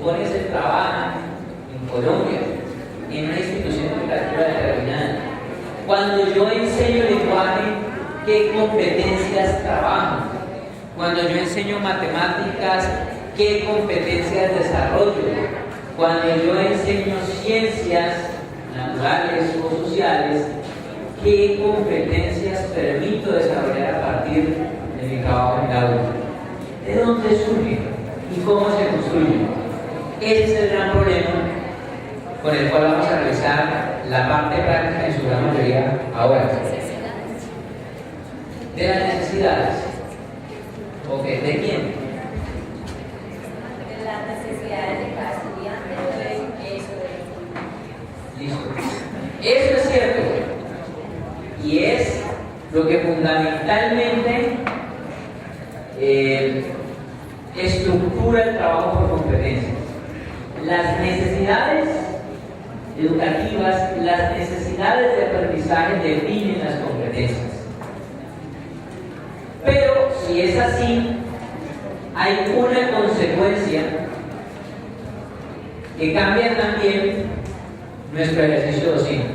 supone se trabaja en Colombia, en una institución educativa determinada. Cuando yo enseño lenguaje, ¿qué competencias trabajo? Cuando yo enseño matemáticas, ¿qué competencias desarrollo? Cuando yo enseño ciencias naturales o sociales, ¿qué competencias permito desarrollar a partir de mi trabajo en el aula? ¿De dónde surge y cómo se construye? Ese es el gran problema con el cual vamos a realizar la parte práctica en su gran mayoría ahora. De las necesidades. ¿Ok? ¿De quién? De las necesidades de cada estudiante, eso de... Listo. Eso es cierto. Y es lo que fundamentalmente estructura el trabajo por competencias. Las necesidades educativas, las necesidades de aprendizaje definen las competencias. Pero si es así, hay una consecuencia que cambia también nuestro ejercicio docente.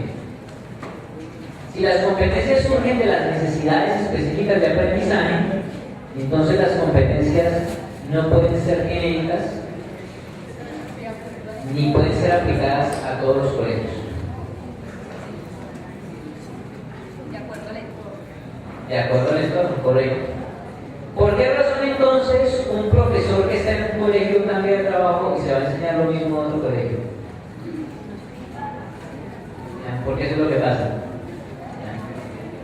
Si las competencias surgen de las necesidades específicas de aprendizaje, entonces las competencias no pueden ser genéricas ni pueden ser aplicadas a todos los colegios. De acuerdo al entorno. De acuerdo al entorno, correcto. ¿Por qué razón entonces un profesor que está en un colegio cambia de trabajo y se va a enseñar lo mismo en otro colegio? Porque eso es lo que pasa.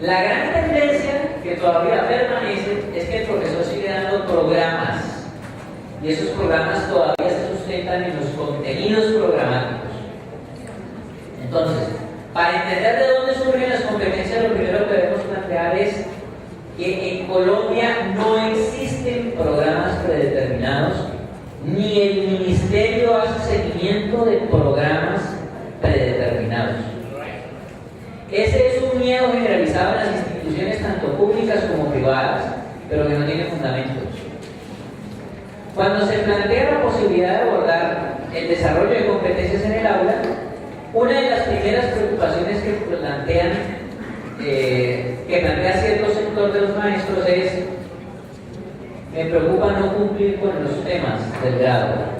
La gran tendencia que todavía permanece es que el profesor sigue dando programas y esos programas todavía se sustentan en los contenidos programáticos. Entonces, para entender de dónde surgen las competencias, lo primero que debemos plantear es que en Colombia no existen programas predeterminados, ni el ministerio hace seguimiento de programas predeterminados. Ese es un miedo generalizado en las instituciones tanto públicas como privadas, pero que no tiene fundamentos. Cuando se plantea la posibilidad de abordar el desarrollo de competencias en el aula, una de las primeras preocupaciones que plantea cierto sector de los maestros es: me preocupa no cumplir con los temas del grado.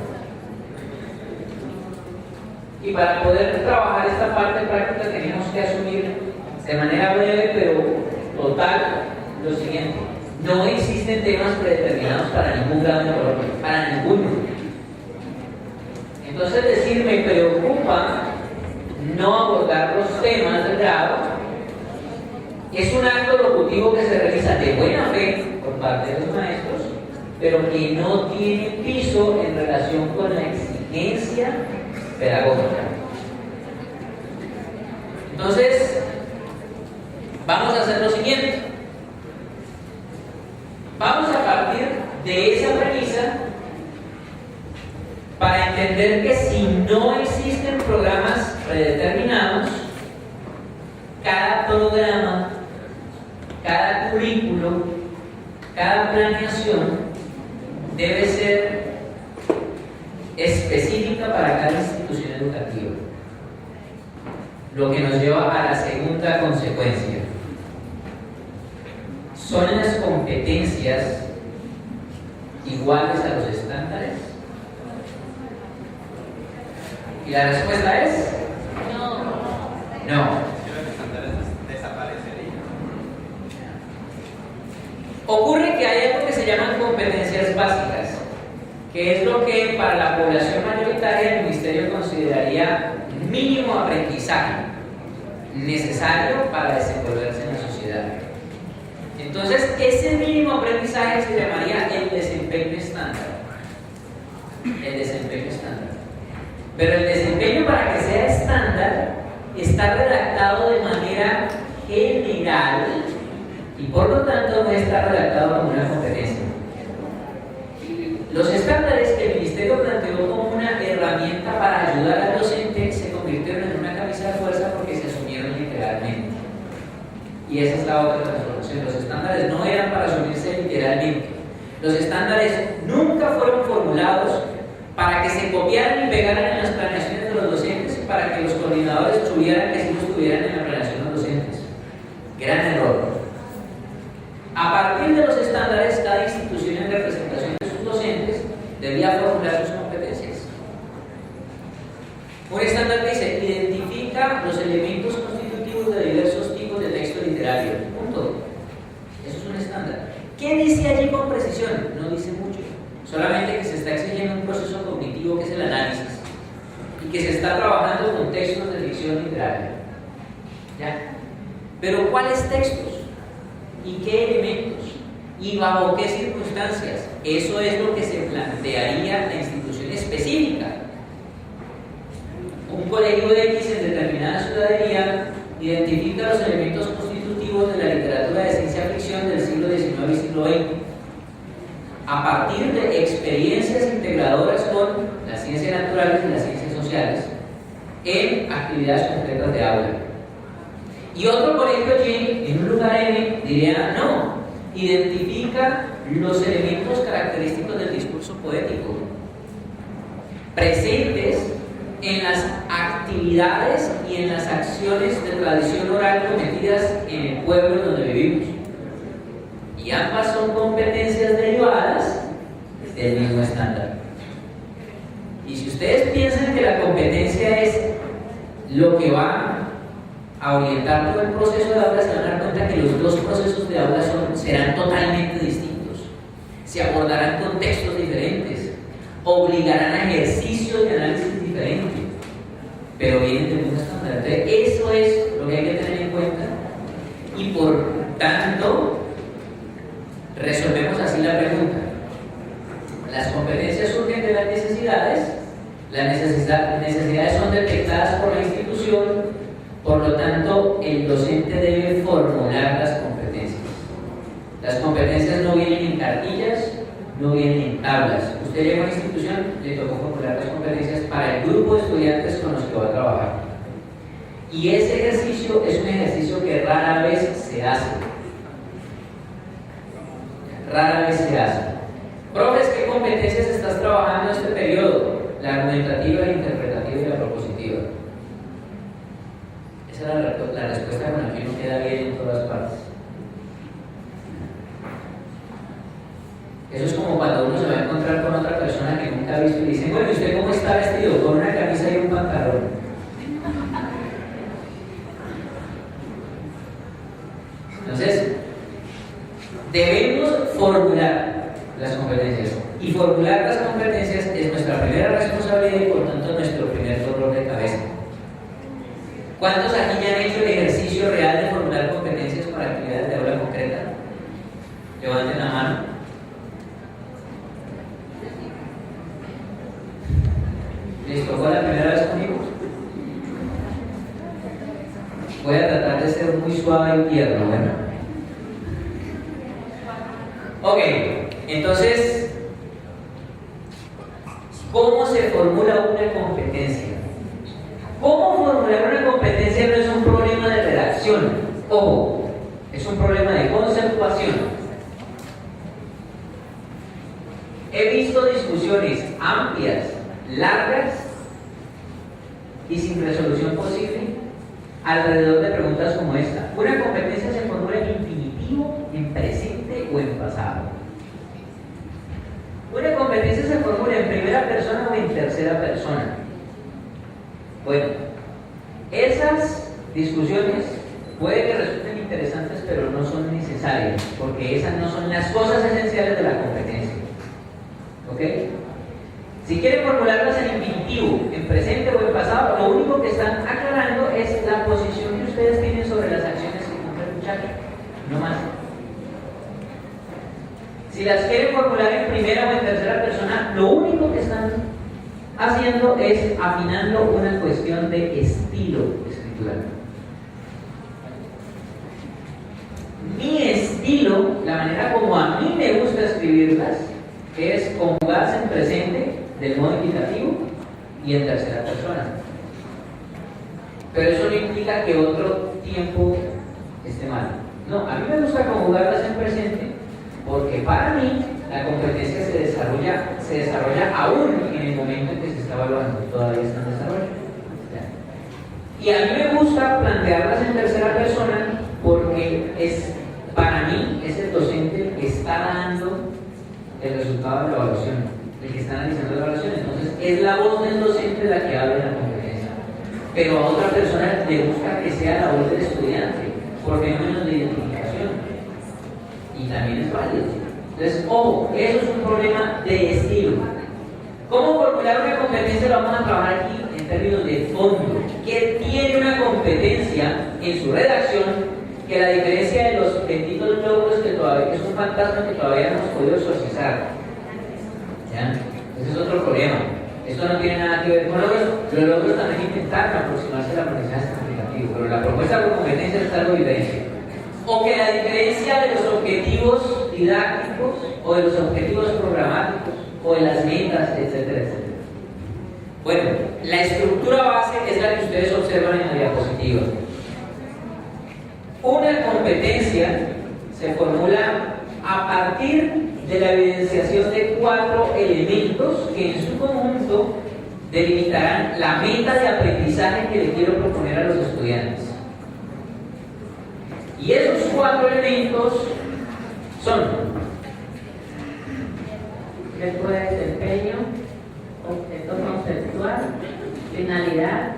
Y para poder trabajar esta parte práctica tenemos que asumir de manera breve pero total lo siguiente: no existen temas predeterminados para ningún grado de Colombia, para ninguno. Entonces decir me preocupa no abordar los temas del grado es un acto locutivo que se realiza de buena fe por parte de los maestros, pero que no tiene piso en relación con la exigencia pedagógica. Entonces, vamos a hacer lo siguiente. Vamos a partir de esa premisa para entender que si no existen programas predeterminados, cada programa, cada currículo, cada planeación debe ser específica para cada institución educativa. Lo que nos lleva a la segunda consecuencia. ¿Son las competencias iguales a los estándares? Y la respuesta es No. no. Ocurre que hay algo que se llaman competencias básicas, que es lo que para la población mayoritaria el Ministerio consideraría mínimo aprendizaje necesario para desenvolverse en la sociedad. Entonces, ese mínimo aprendizaje se llamaría el desempeño estándar. El desempeño estándar. Pero el desempeño, para que sea estándar, está redactado de manera general y por lo tanto no está redactado como una competencia. Los estándares que el Ministerio planteó como una herramienta para ayudar al docente se convirtieron en una camisa de fuerza porque se asumieron literalmente. Y esa es la otra transformación. Los estándares no eran para asumirse literalmente. Los estándares nunca fueron formulados para que se copiaran y pegaran en las planeaciones de los docentes y para que los coordinadores tuvieran que sí los tuvieran en la planeación de los docentes. Gran error. A partir de los estándares, cada institución en representación de sus docentes debía formular sus competencias. Un estándar dice: identifica los elementos constitutivos de diversos tipos de texto literario. Punto. Eso es un estándar. ¿Qué dice allí con precisión? No dice mucho. Solamente que se está exigiendo un proceso cognitivo que es el análisis y que se está trabajando con textos de ficción literaria. ¿Ya? Pero ¿cuáles textos? ¿Y qué elementos? ¿Y bajo qué circunstancias? Eso es lo que se plantearía la institución específica. Un colegio de X en determinada ciudadanía identifica los elementos constitutivos de la literatura de ciencia ficción del siglo XIX y siglo XX a partir de experiencias integradoras con las ciencias naturales y las ciencias sociales en actividades concretas de aula. Y otro colegio Y, en un lugar M, diría: no, identifica los elementos característicos del discurso poético presentes en las actividades y en las acciones de tradición oral cometidas en el pueblo donde vivimos. Y ambas son competencias derivadas del mismo estándar. Y si ustedes piensan que la competencia es lo que va a orientar todo el proceso de aula, se van a dar cuenta que los dos procesos de aula serán totalmente distintos. Se abordarán contextos diferentes, obligarán a ejercicios de análisis diferentes, pero vienen del mismo estándar. Entonces, eso es lo que hay que tener en cuenta y por tanto resolvemos así la pregunta. Las competencias surgen de las necesidades, las necesidades son detectadas por la institución, por lo tanto el docente debe formular las competencias. Las competencias no vienen en cartillas, no vienen en tablas. Usted llega a una institución, le tocó formular las competencias para el grupo de estudiantes con los que va a trabajar. Y ese ejercicio es un ejercicio que rara vez se hace. Rara vez se hace. Profes, ¿qué competencias estás trabajando en este periodo? La argumentativa, la interpretativa y la propositiva. Esa es la respuesta con la que uno queda bien en todas partes. Eso es como cuando uno se va a encontrar con otra persona que nunca ha visto y le dicen: bueno, ¿usted cómo está vestido? Con una camisa y un pantalón. Entonces, debemos formular las competencias. Y formular las competencias es nuestra primera responsabilidad y por tanto nuestro primer dolor de cabeza. ¿Cuántos aquí ya han hecho el ejercicio real de formular competencias para actividades de aula concreta? Levanten la mano. ¿Les tocó la primera vez conmigo? Voy a tratar de ser muy suave y tierno, ¿bueno? Ok, entonces, ¿cómo se formula una competencia? ¿Cómo formular una competencia no es un problema de redacción? Ojo, es un problema de conceptuación. He visto discusiones amplias, largas y sin resolución posible alrededor de preguntas como esta. ¿Una competencia se formula en infinitivo, en presente o en pasado? ¿Una competencia se formula en primera persona o en tercera persona? Bueno, esas discusiones puede que resulten interesantes, pero no son necesarias, porque esas no son las cosas esenciales de la competencia. ¿Ok? Si quieren formularlas en infinitivo, en presente o en pasado, lo único que están aclarando es la posición que ustedes tienen sobre las acciones que cumple el muchacho, no más. Si las quieren formular en primera o en tercera persona, lo único que están haciendo es afinando una cuestión de estilo escritural. Mi estilo, la manera como a mí me gusta escribirlas, es conjugarse en presente del modo equitativo y en tercera persona. Pero eso no implica que otro tiempo esté mal. No, a mí me gusta conjugarlas en presente Porque para mí la competencia se desarrolla aún en el momento en que se está evaluando, todavía está en desarrollo. Y a mí me gusta plantearlas en tercera persona porque para mí es el docente el que está dando el resultado de la evaluación, el que está analizando la evaluación. Entonces es la voz del docente la que habla de la competencia. Pero a otra persona le gusta que sea la voz del estudiante, por fenómenos de identificación. Y también es válido. Entonces, ojo, eso es un problema de estilo. ¿Cómo formular una competencia? Lo vamos a trabajar aquí en términos de fondo. ¿Qué tiene una competencia en su redacción? Que la diferencia de los benditos logros que es un fantasma que todavía no hemos podido exorcizar. ¿Ya? Ese es otro problema. Esto no tiene nada que ver con logros. Los logros también intentan aproximarse al aprendizaje significativo, pero la propuesta por competencia es algo diferente. O que la diferencia de los objetivos didácticos, o de los objetivos programáticos, o de las metas, etcétera, etcétera. Bueno, la estructura base es la que ustedes observan en la diapositiva. Una competencia se formula a partir de la evidenciación de 4 elementos que en su conjunto delimitarán la meta de aprendizaje que le quiero proponer a los estudiantes. Y esos 4 elementos son riesgo de desempeño, objeto conceptual, finalidad.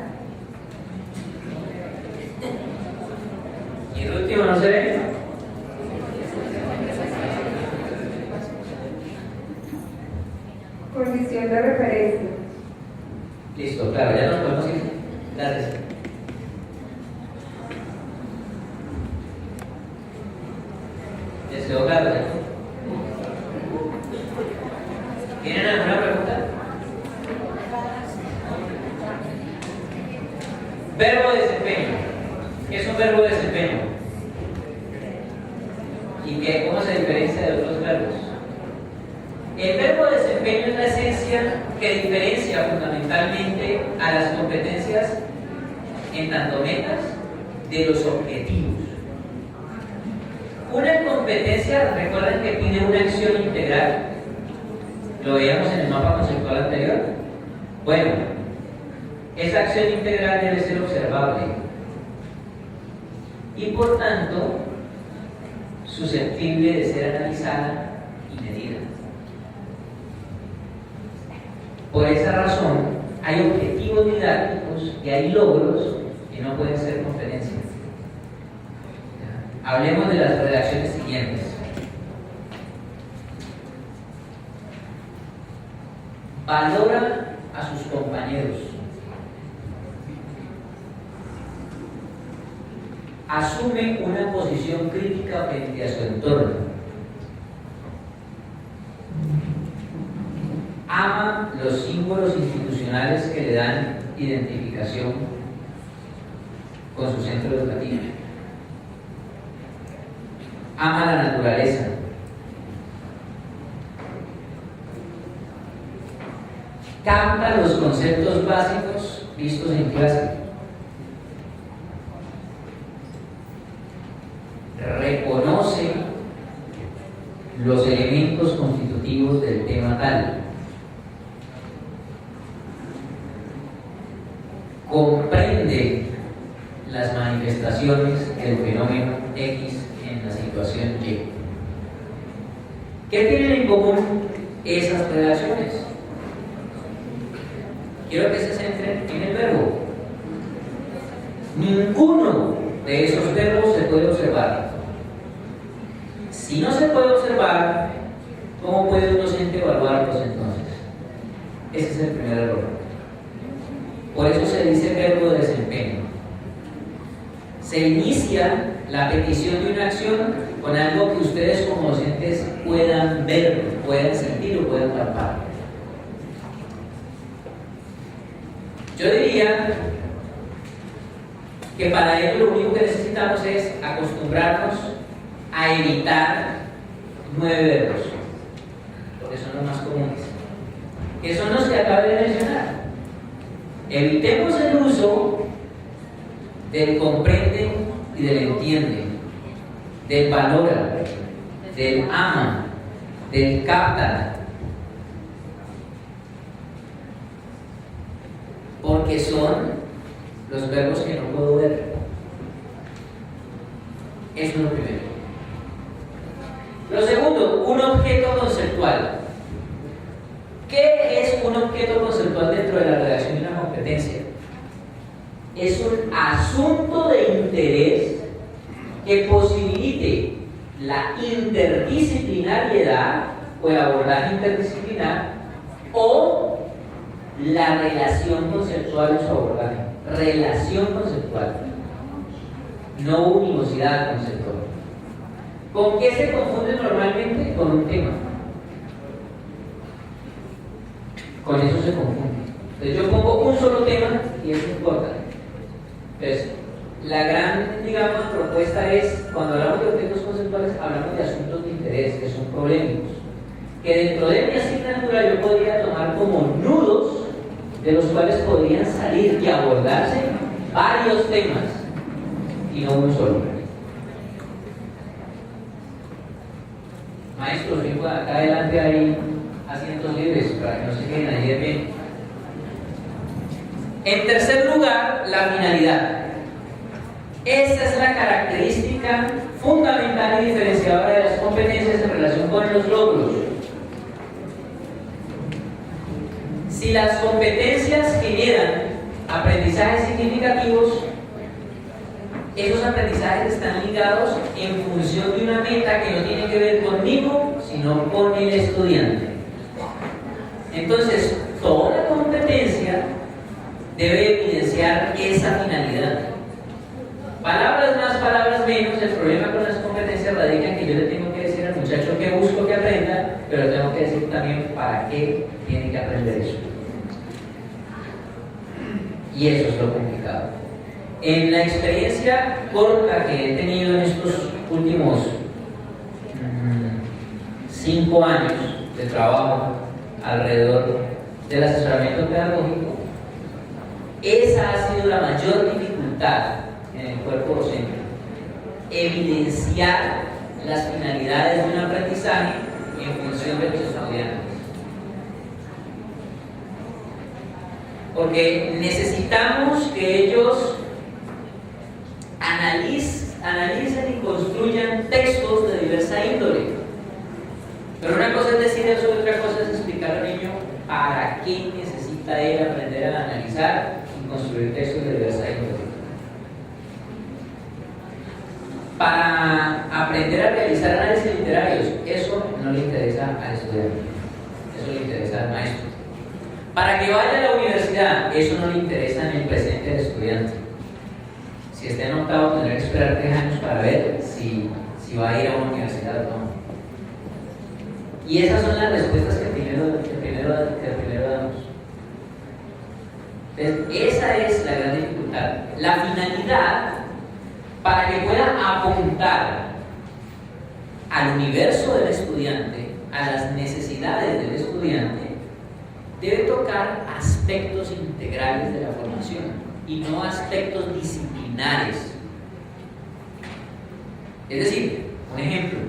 Y el último no se ve. Condición de referencia. Listo, claro, ya nos podemos ir. Gracias. ¿Les quedó claro? ¿Tienen alguna pregunta? Verbo de desempeño. ¿Qué es un verbo de desempeño? ¿Y cómo se diferencia de otros verbos? El verbo de desempeño es la esencia que diferencia fundamentalmente a las competencias en tanto metas de los objetivos. Una competencia, recuerden que tiene una acción integral. Lo veíamos en el mapa conceptual anterior. Bueno, esa acción integral debe ser observable y por tanto susceptible de ser analizada y medida. Por esa razón, hay objetivos didácticos y hay logros que no pueden ser competencias. Hablemos de las redacciones siguientes. Valora a sus compañeros. Asume una posición crítica frente a su entorno. Ama los símbolos institucionales que le dan identificación con su centro educativo. Ama la naturaleza. Capta los conceptos básicos vistos en clase. Reconoce los elementos constitutivos del tema tal. Comprende las manifestaciones del fenómeno X en la situación Y. ¿Qué tienen en común esas redacciones? Quiero que se centren en el verbo. Ninguno de esos verbos se puede observar. Si no se puede observar, ¿cómo puede un docente evaluarlos entonces? Ese es el primer error. Por eso se dice verbo de desempeño. Se inicia la petición de una acción con algo que ustedes como docentes puedan ver, puedan sentir o puedan palpar. Yo diría que para ello lo único que necesitamos es acostumbrarnos a evitar 9 verbos, porque son los más comunes, que son los que acabé de mencionar. Evitemos el uso del comprende y del entiende, del valora, del ama, del capta, porque son los verbos que no puedo ver. Eso es lo primero. Lo segundo, un objeto conceptual. ¿Qué es un objeto conceptual dentro de la redacción de una competencia? Es un asunto de interés que posibilite la interdisciplinariedad o el abordaje interdisciplinar o la relación conceptual en su abordaje. Relación conceptual, no uninosidad conceptual. ¿Con qué se confunde normalmente? Con un tema. Con eso se confunde. Entonces yo pongo un solo tema y eso importa. Entonces, la gran, digamos, propuesta es, cuando hablamos de objetos conceptuales, hablamos de asuntos de interés, que son polémicos, que dentro de mi asignatura yo podría tomar como nudos de los cuales podrían salir y abordarse varios temas y no uno solo. Maestros, vengo acá adelante, hay asientos libres para que no se queden ahí de medio. En tercer lugar, la finalidad. Esta es la característica fundamental y diferenciadora de las competencias en relación con los logros. Si las competencias generan aprendizajes significativos, esos aprendizajes están ligados en función de una meta que no tiene que ver conmigo, sino con el estudiante. Entonces, toda competencia debe evidenciar esa finalidad. Palabras más, palabras menos, el problema con las competencias radica en que yo le tengo que decir al muchacho que busco que aprenda, pero le tengo que decir también para qué tiene que aprender eso. Y eso es lo complicado. En la experiencia corta que he tenido en estos últimos 5 años de trabajo alrededor del asesoramiento pedagógico, esa ha sido la mayor dificultad en el cuerpo docente: evidenciar las finalidades de un aprendizaje en función de los estudiantes. Porque necesitamos que ellos analicen y construyan textos de diversa índole. Pero una cosa es decir eso y otra cosa es explicar al niño para qué necesita él aprender a analizar y construir textos de diversa índole. Para aprender a realizar análisis literarios, eso no le interesa al estudiante, eso le interesa al maestro. Para que vaya a la universidad, eso no le interesa en el presente del estudiante. Si está en octavo, tendrá que esperar 3 años para ver si va a ir a una universidad o no. Y esas son las respuestas que primero damos. Entonces, esa es la gran dificultad. La finalidad, para que pueda apuntar al universo del estudiante, a las necesidades del estudiante, debe tocar aspectos integrales de la formación y no aspectos disciplinares. Es decir, un ejemplo,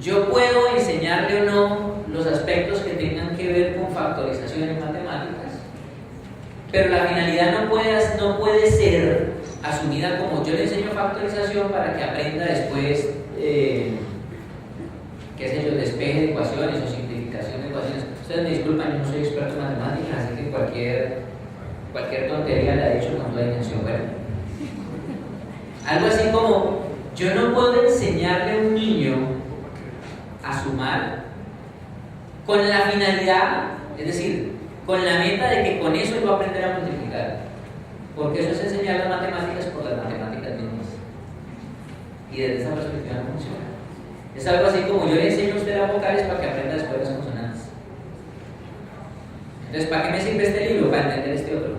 yo puedo enseñarle o no los aspectos que tengan que ver con factorización en matemáticas, pero la finalidad no puede ser asumida como yo le enseño factorización para que aprenda después qué sé yo, despeje de ecuaciones o simplificación de ecuaciones. Ustedes me disculpan, yo no soy experto en matemáticas, así que cualquier tontería la he dicho con toda intención. Bueno, algo así como yo no puedo enseñarle a un niño a sumar con la finalidad, es decir, con la meta de que con eso él va a aprender a multiplicar, porque eso es enseñar las matemáticas por las matemáticas mismas, y desde esa perspectiva no funciona. Es algo así como yo le enseño a usted las vocales para que aprenda después las consonantes. Entonces, ¿para qué me sirve este libro? Para entender este otro.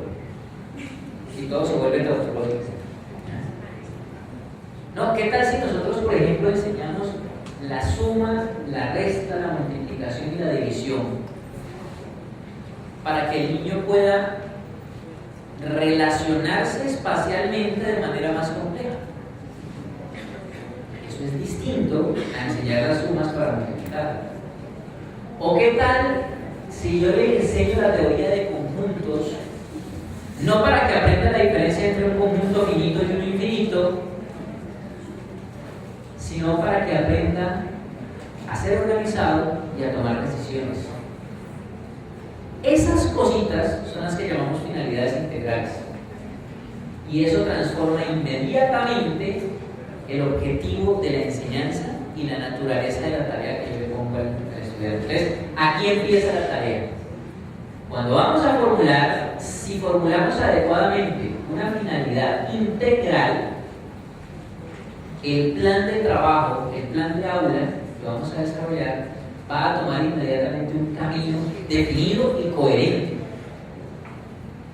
Y todo se vuelve tautológico. No, ¿qué tal si nosotros, por ejemplo, enseñamos la suma, la resta, la multiplicación y la división? Para que el niño pueda relacionarse espacialmente de manera más compleja. Eso es distinto. distinto a enseñar las sumas para multiplicar. ¿O qué tal si yo le enseño la teoría de conjuntos, no para que aprenda la diferencia entre un conjunto finito y uno infinito, sino para que aprenda a ser organizado y a tomar decisiones? Esas cositas son las que llamamos finalidades integrales. Y eso transforma inmediatamente el objetivo de la enseñanza y la naturaleza de la tarea que yo le pongo al estudiante. Entonces, aquí empieza la tarea. Cuando vamos a formular, si formulamos adecuadamente una finalidad integral, el plan de trabajo, el plan de aula que vamos a desarrollar, va a tomar inmediatamente un camino definido y coherente.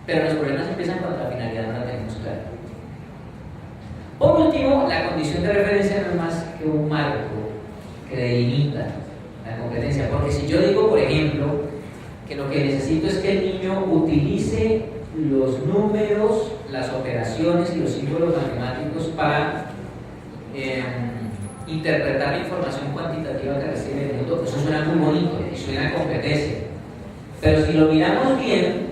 Pero los problemas empiezan cuando la finalidad no la tenemos clara. Por último, la condición de referencia no es más que un marco que delimita la competencia. Porque si yo digo, por ejemplo, que lo que necesito es que el niño utilice los números, las operaciones y los símbolos matemáticos para interpretar la información cuantitativa que recibe el mundo, eso suena muy bonito y suena a competencia. Pero si lo miramos bien,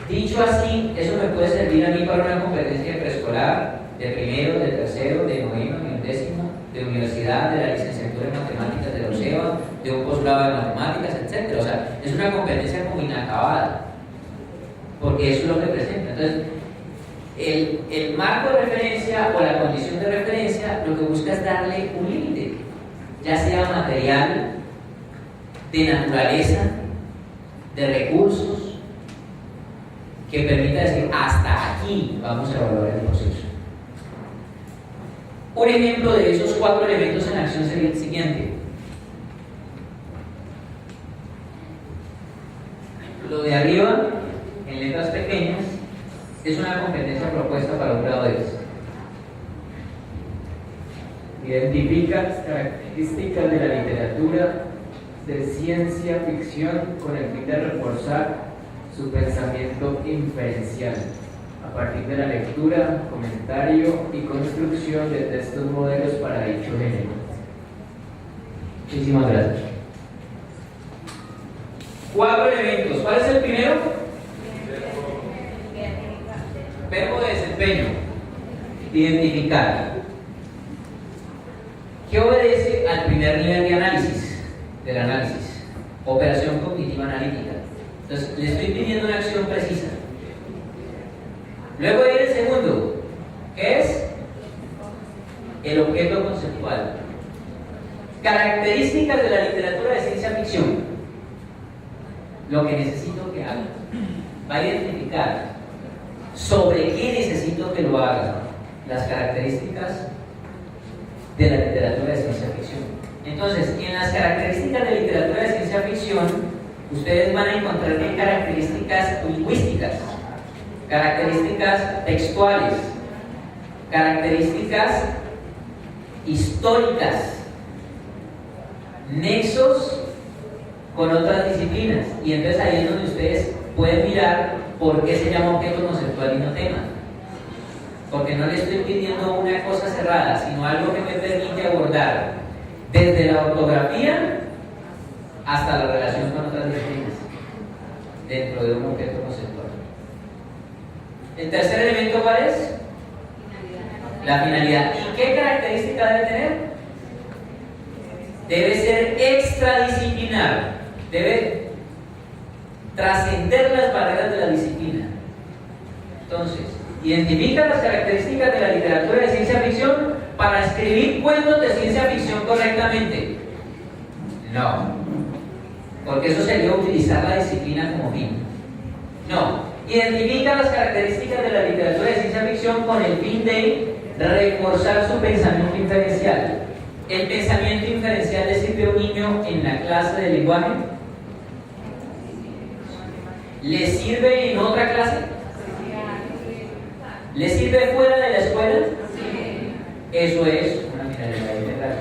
dicho así, eso me puede servir a mí para una competencia de preescolar, de primero, de tercero, de noveno, de undécimo, de universidad, de la licenciatura en matemáticas de la UCEBA, de un posgrado de matemáticas, etc. O sea, es una competencia como inacabada, porque eso es lo que presenta. Entonces, el marco de referencia o la condición de referencia lo que busca es darle un límite, ya sea material, de naturaleza, de recursos, que permita decir hasta aquí vamos a evaluar el proceso. Un ejemplo de esos 4 elementos en acción sería el siguiente. Lo de arriba, en letras pequeñas, es una competencia propuesta para un grado 10. Identifica las características de la literatura de ciencia ficción con el fin de reforzar su pensamiento inferencial a partir de la lectura, comentario y construcción de textos modelos para dicho género. Muchísimas gracias. 4 elementos. ¿Cuál es el primero? Verbo de desempeño. Identificar. ¿Qué obedece al primer nivel de análisis? Del análisis. Operación cognitiva analítica. Entonces, le estoy pidiendo una acción precisa. Luego viene el segundo, que es el objeto conceptual. Características de la literatura de ciencia ficción. Lo que necesito que haga. Va a identificar sobre qué necesito que lo haga. Las características de la literatura de ciencia ficción. Entonces, en las características de literatura de ciencia ficción, ustedes van a encontrar características lingüísticas, características textuales, características históricas, nexos con otras disciplinas. Y entonces ahí es donde ustedes pueden mirar por qué se llama objeto conceptual y no tema. Porque no le estoy pidiendo una cosa cerrada, sino algo que me permite abordar desde la ortografía hasta la relación con otras disciplinas dentro de un objeto conceptual. El tercer elemento, ¿cuál es? La finalidad. ¿Y qué característica debe tener? Debe ser extradisciplinar, debe trascender las barreras de la disciplina. Entonces, identifica las características de la literatura de ciencia ficción para escribir cuentos de ciencia ficción correctamente. No, porque eso sería utilizar la disciplina como fin. No, identifica las características de la literatura de ciencia ficción con el fin de reforzar su pensamiento inferencial. ¿El pensamiento inferencial le sirve a un niño en la clase de lenguaje? ¿Le sirve en otra clase? ¿Le sirve fuera de la escuela? Eso es una finalidad integral.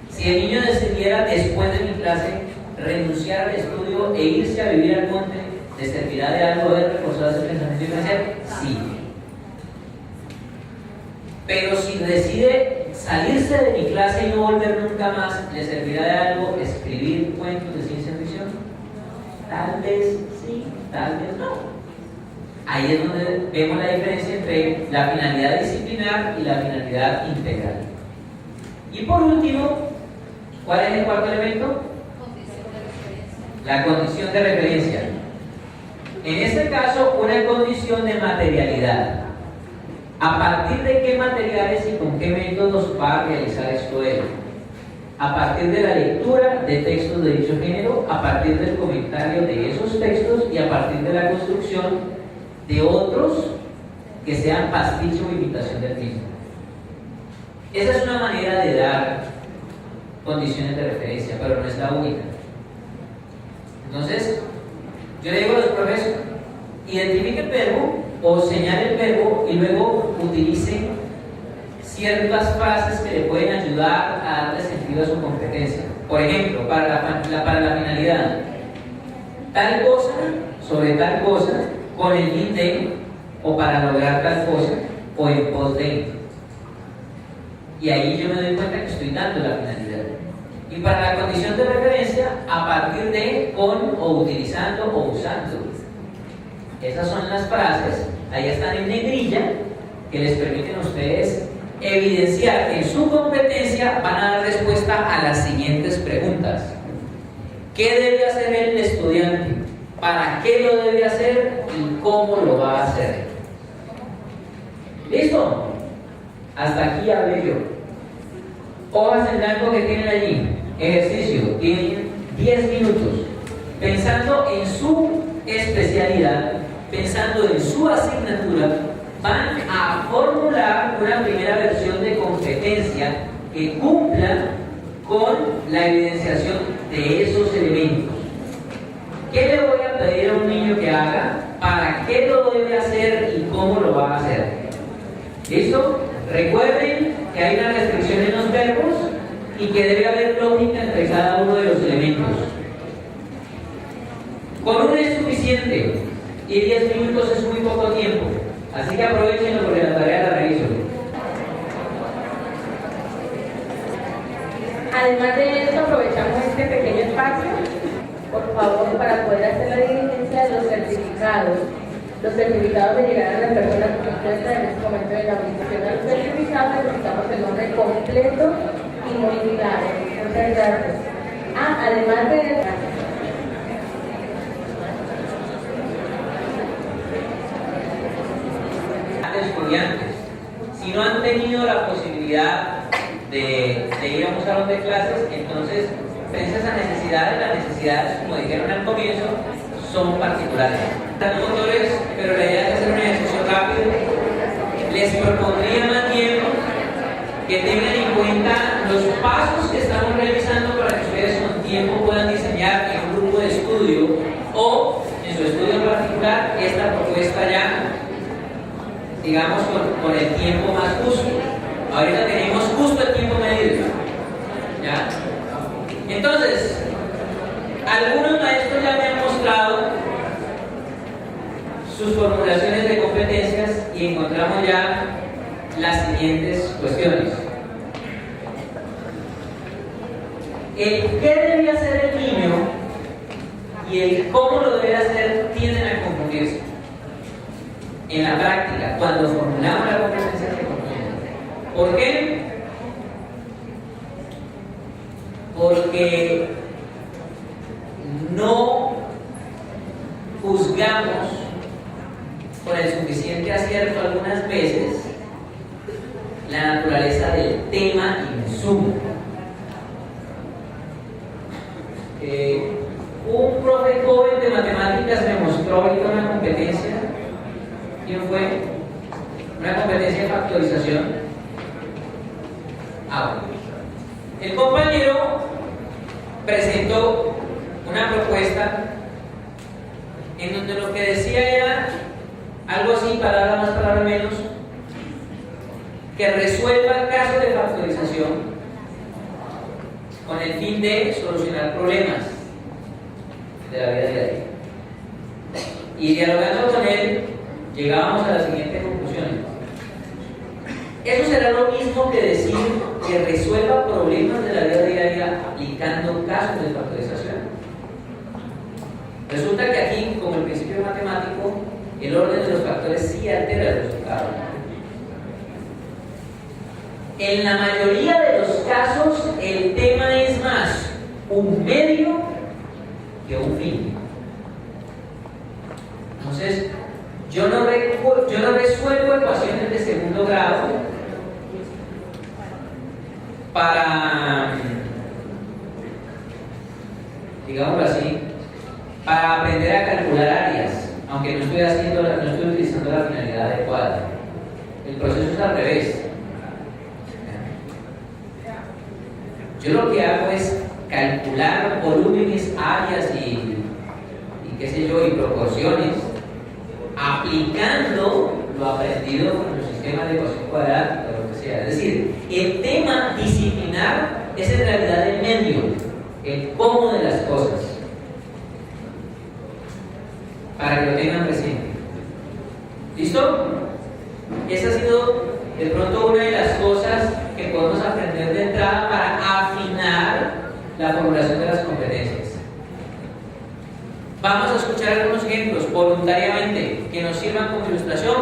Si el niño decidiera después de mi clase renunciar al estudio e irse a vivir al monte, ¿le servirá de algo haber reforzado ese pensamiento inferencial? Sí. Pero si decide salirse de mi clase y no volver nunca más, ¿le servirá de algo escribir cuentos de ciencia ficción? Tal vez sí, tal vez no. Ahí es donde vemos la diferencia entre la finalidad disciplinar y la finalidad integral. Y por último, ¿cuál es el cuarto elemento? La condición de referencia. En este caso, una condición de materialidad. ¿A partir de qué materiales y con qué métodos va a realizar esto él? A partir de la lectura de textos de dicho género, a partir del comentario de esos textos y a partir de la construcción de otros que sean pasticho o imitación del mismo. Esa es una manera de dar condiciones de referencia, pero no es la única. Entonces, yo le digo a los profes, identifique el verbo o señale el verbo y luego utilice ciertas frases que le pueden ayudar a darle sentido a su competencia. Por ejemplo, para la finalidad, tal cosa sobre tal cosa, con el fin de, o para lograr tal cosa, o en pos de. Y ahí yo me doy cuenta que estoy dando la finalidad. Y para la condición de referencia, a partir de, con, o utilizando, o usando. Esas son las frases, ahí están en negrilla, que les permiten a ustedes evidenciar que en su competencia van a dar respuesta a las siguientes preguntas. ¿Qué debe hacer el estudiante? ¿Para qué lo debe hacer? ¿Y cómo lo va a hacer? ¿Listo? Hasta aquí hablé yo. Hojas en blanco que tienen allí. Ejercicio. Tienen 10 minutos. Pensando en su especialidad, pensando en su asignatura, van a formular una primera versión de competencia que cumpla con la evidenciación de esos elementos. ¿Qué le voy a pedir a un niño que haga? ¿Para qué lo debe hacer y cómo lo va a hacer? ¿Listo? Recuerden que hay una restricción en los verbos y que debe haber lógica entre cada uno de los elementos. Con uno es suficiente y 10 minutos es muy poco tiempo, así que aprovechenlo porque la tarea la reviso. Además de esto, aprovechamos este pequeño espacio, por favor, para poder hacer la diligencia de los certificados. Los certificados de llegar a las personas que se encuentran en este momento de la aplicación de los certificados, necesitamos el nombre completo y muy claro. Muchas gracias. Además de estudiantes, si no han tenido la posibilidad de ir a un salón de clases, entonces frente a esa necesidad, las necesidades, como dijeron al comienzo, son particulares. Están motores, pero la idea es hacer un ejercicio rápido. Les propondría más bien que tengan en cuenta los pasos que estamos realizando para que ustedes con tiempo puedan diseñar en un grupo de estudio o en su estudio en particular esta propuesta ya, digamos, con el tiempo más justo. Ahorita tenemos justo el tiempo medido. ¿Ya? Entonces, algunos maestros ya me han mostrado sus formulaciones de competencias y encontramos ya las siguientes cuestiones. El qué debe hacer el niño y el cómo lo debe hacer tienden a confundirse. En la práctica, cuando formulamos la competencia se confunden. ¿Por qué? Porque no juzgamos con el suficiente acierto algunas veces la naturaleza del tema insumo. Un profe joven de matemáticas me mostró ahorita una competencia. ¿Quién fue? Una competencia de factorización. Bueno. El compañero presentó una propuesta en donde lo que decía era algo así, palabra más, palabra menos, que resuelva casos de factorización con el fin de solucionar problemas de la vida diaria. Y dialogando con él, llegábamos a la siguiente conclusión. Eso será lo mismo que decir que resuelva problemas de la vida diaria aplicando casos de factorización. Resulta que aquí, como el principio matemático, el orden de los factores sí altera el resultado. En la mayoría de los casos, el tema es más un medio que un fin. Entonces, yo no resuelvo ecuaciones de segundo grado para, digámoslo así, para aprender a calcular áreas, aunque no estoy utilizando la finalidad adecuada. El proceso es al revés. Yo lo que hago es calcular volúmenes, áreas y qué sé yo, y proporciones, aplicando lo aprendido con los sistemas de ecuación cuadrática o lo que sea. Es decir, el tema disciplinar es en realidad el medio, el cómo de las cosas, para que lo tengan presente. ¿Listo? Esa ha sido de pronto una de las cosas que podemos aprender de entrada para afinar la formulación de las competencias. Vamos a escuchar algunos ejemplos voluntariamente que nos sirvan como ilustración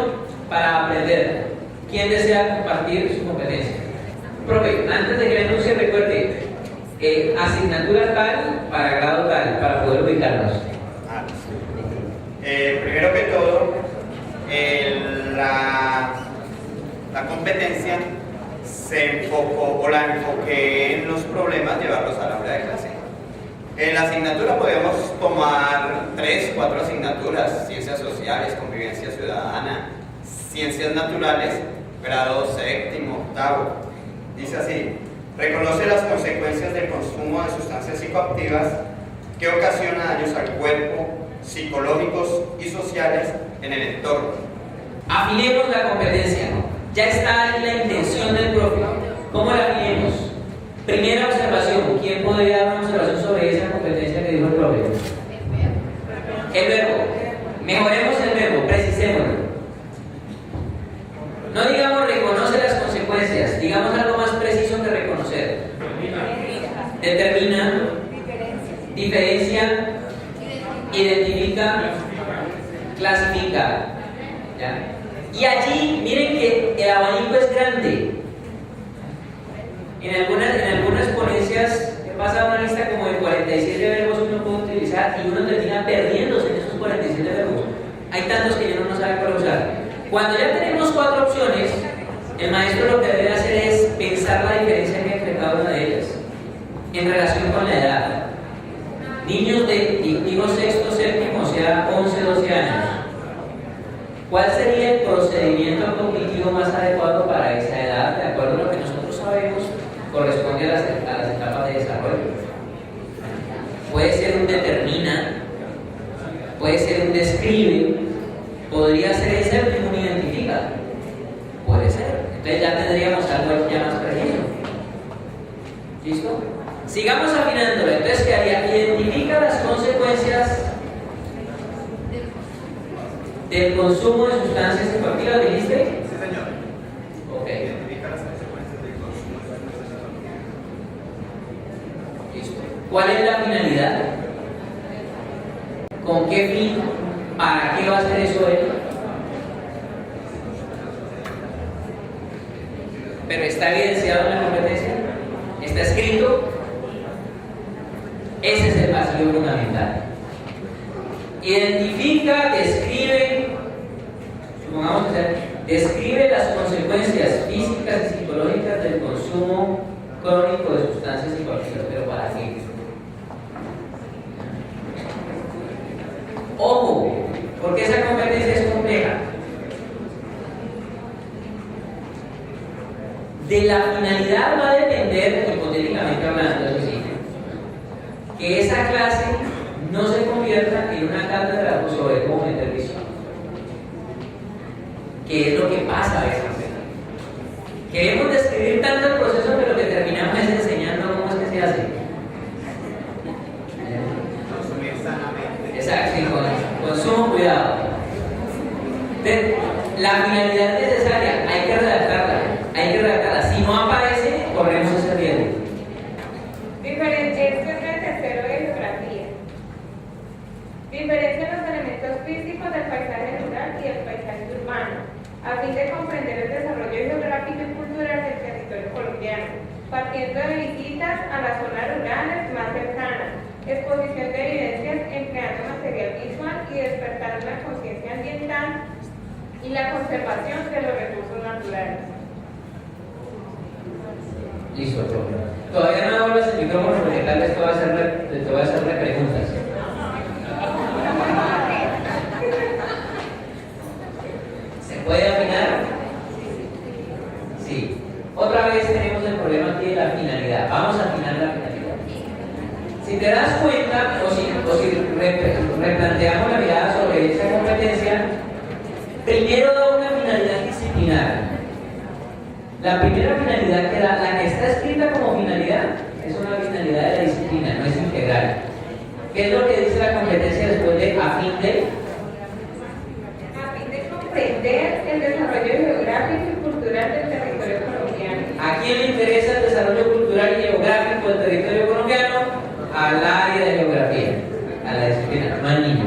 para aprender. ¿Quién desea compartir su competencia? Profe, antes de que me anuncie, recuerde, asignatura tal para grado tal, para poder ubicarnos. Primero que todo, la competencia se enfocó o la enfoqué en los problemas, llevarlos a la hora de clase. En la asignatura podemos tomar 3, 4 asignaturas: ciencias sociales, convivencia ciudadana, ciencias naturales, grado 7º, 8º. Dice así: reconoce las consecuencias del consumo de sustancias psicoactivas que ocasionan daños al cuerpo, psicológicos y sociales en el entorno. Afinemos la competencia. Ya está en la intención del profe. ¿Cómo la afinemos? Primera observación. ¿Quién podría dar una observación sobre esa competencia que dijo el profe? El verbo. Mejoremos el verbo, precisémoslo. No digamos reconoce las consecuencias, digamos algo más preciso que reconocer. Determina, diferencia, identifica, clasifica. ¿Ya? Y allí, miren que el abanico es grande. En algunas ponencias pasa una lista como de 47 verbos que uno puede utilizar y uno termina perdiéndose en esos 47 verbos. Hay tantos que uno no sabe cuál usar. Cuando ya tenemos 4 opciones, el maestro lo que debe hacer es pensar la diferencia que hay entre cada una de ellas en relación con la edad. Niños de, digo, 6º, 7º, o sea, 11, 12 años. ¿Cuál sería el procedimiento cognitivo más adecuado para esa edad? De acuerdo a lo que nosotros sabemos, corresponde a las etapas de desarrollo. Puede ser un determina, puede ser un describe, podría ser el séptimo un identifica. Puede ser. Entonces ya tendríamos algo ya más preciso. ¿Listo? Sigamos afinándolo. Entonces, ¿qué haría? Identifica las consecuencias del consumo de sustancias psicoactivas, ¿dijiste? Sí, señor. Ok. Identifica las consecuencias del consumo de sustancias psicoactivas. Listo. ¿Cuál es la finalidad? ¿Con qué fin? ¿Para qué va a hacer eso él? Pero está evidenciado en la competencia, está escrito. Ese es el vacío fundamental. Identifica, describe, supongamos que describe las consecuencias físicas y psicológicas del consumo crónico de sustancias psicoactivas. ¿Pero para qué? Ojo, porque esa competencia es compleja. De la finalidad va a depender, hipotéticamente hablando, es decir, que esa clase no se convierta en una cátedra sobre cómo meter visión. ¿Qué es lo que pasa a veces? Queremos describir tanto el proceso que lo que terminamos es enseñando cómo es que se hace. Consumir sanamente. Exacto, sí, con sumo cuidado. Entonces, la finalidad necesaria hay que redactarla. Si no aparece, corremos diferencia los elementos físicos del paisaje rural y del paisaje urbano, a fin de comprender el desarrollo geográfico y cultural del territorio colombiano, partiendo de visitas a las zonas rurales más cercanas, exposición de evidencias empleando material visual y despertar la conciencia ambiental y la conservación de los recursos naturales. Listo, profe. Todavía no hablas el micrófono porque tal vez te voy a hacerle preguntas. ¿Se puede afinar? Sí. Otra vez tenemos el problema aquí de la finalidad. Vamos a afinar la finalidad. Si te das cuenta, o si replanteamos la mirada sobre esa competencia, primero da una finalidad disciplinar. La primera finalidad que da, la que está escrita como finalidad, es una finalidad de la disciplina, no es integral. ¿Qué es lo que dice la competencia después de a fin de? A fin de comprender el desarrollo geográfico y cultural del territorio colombiano. ¿A quién le interesa el desarrollo cultural y geográfico del territorio colombiano? Al área de geografía, a la disciplina, no al niño.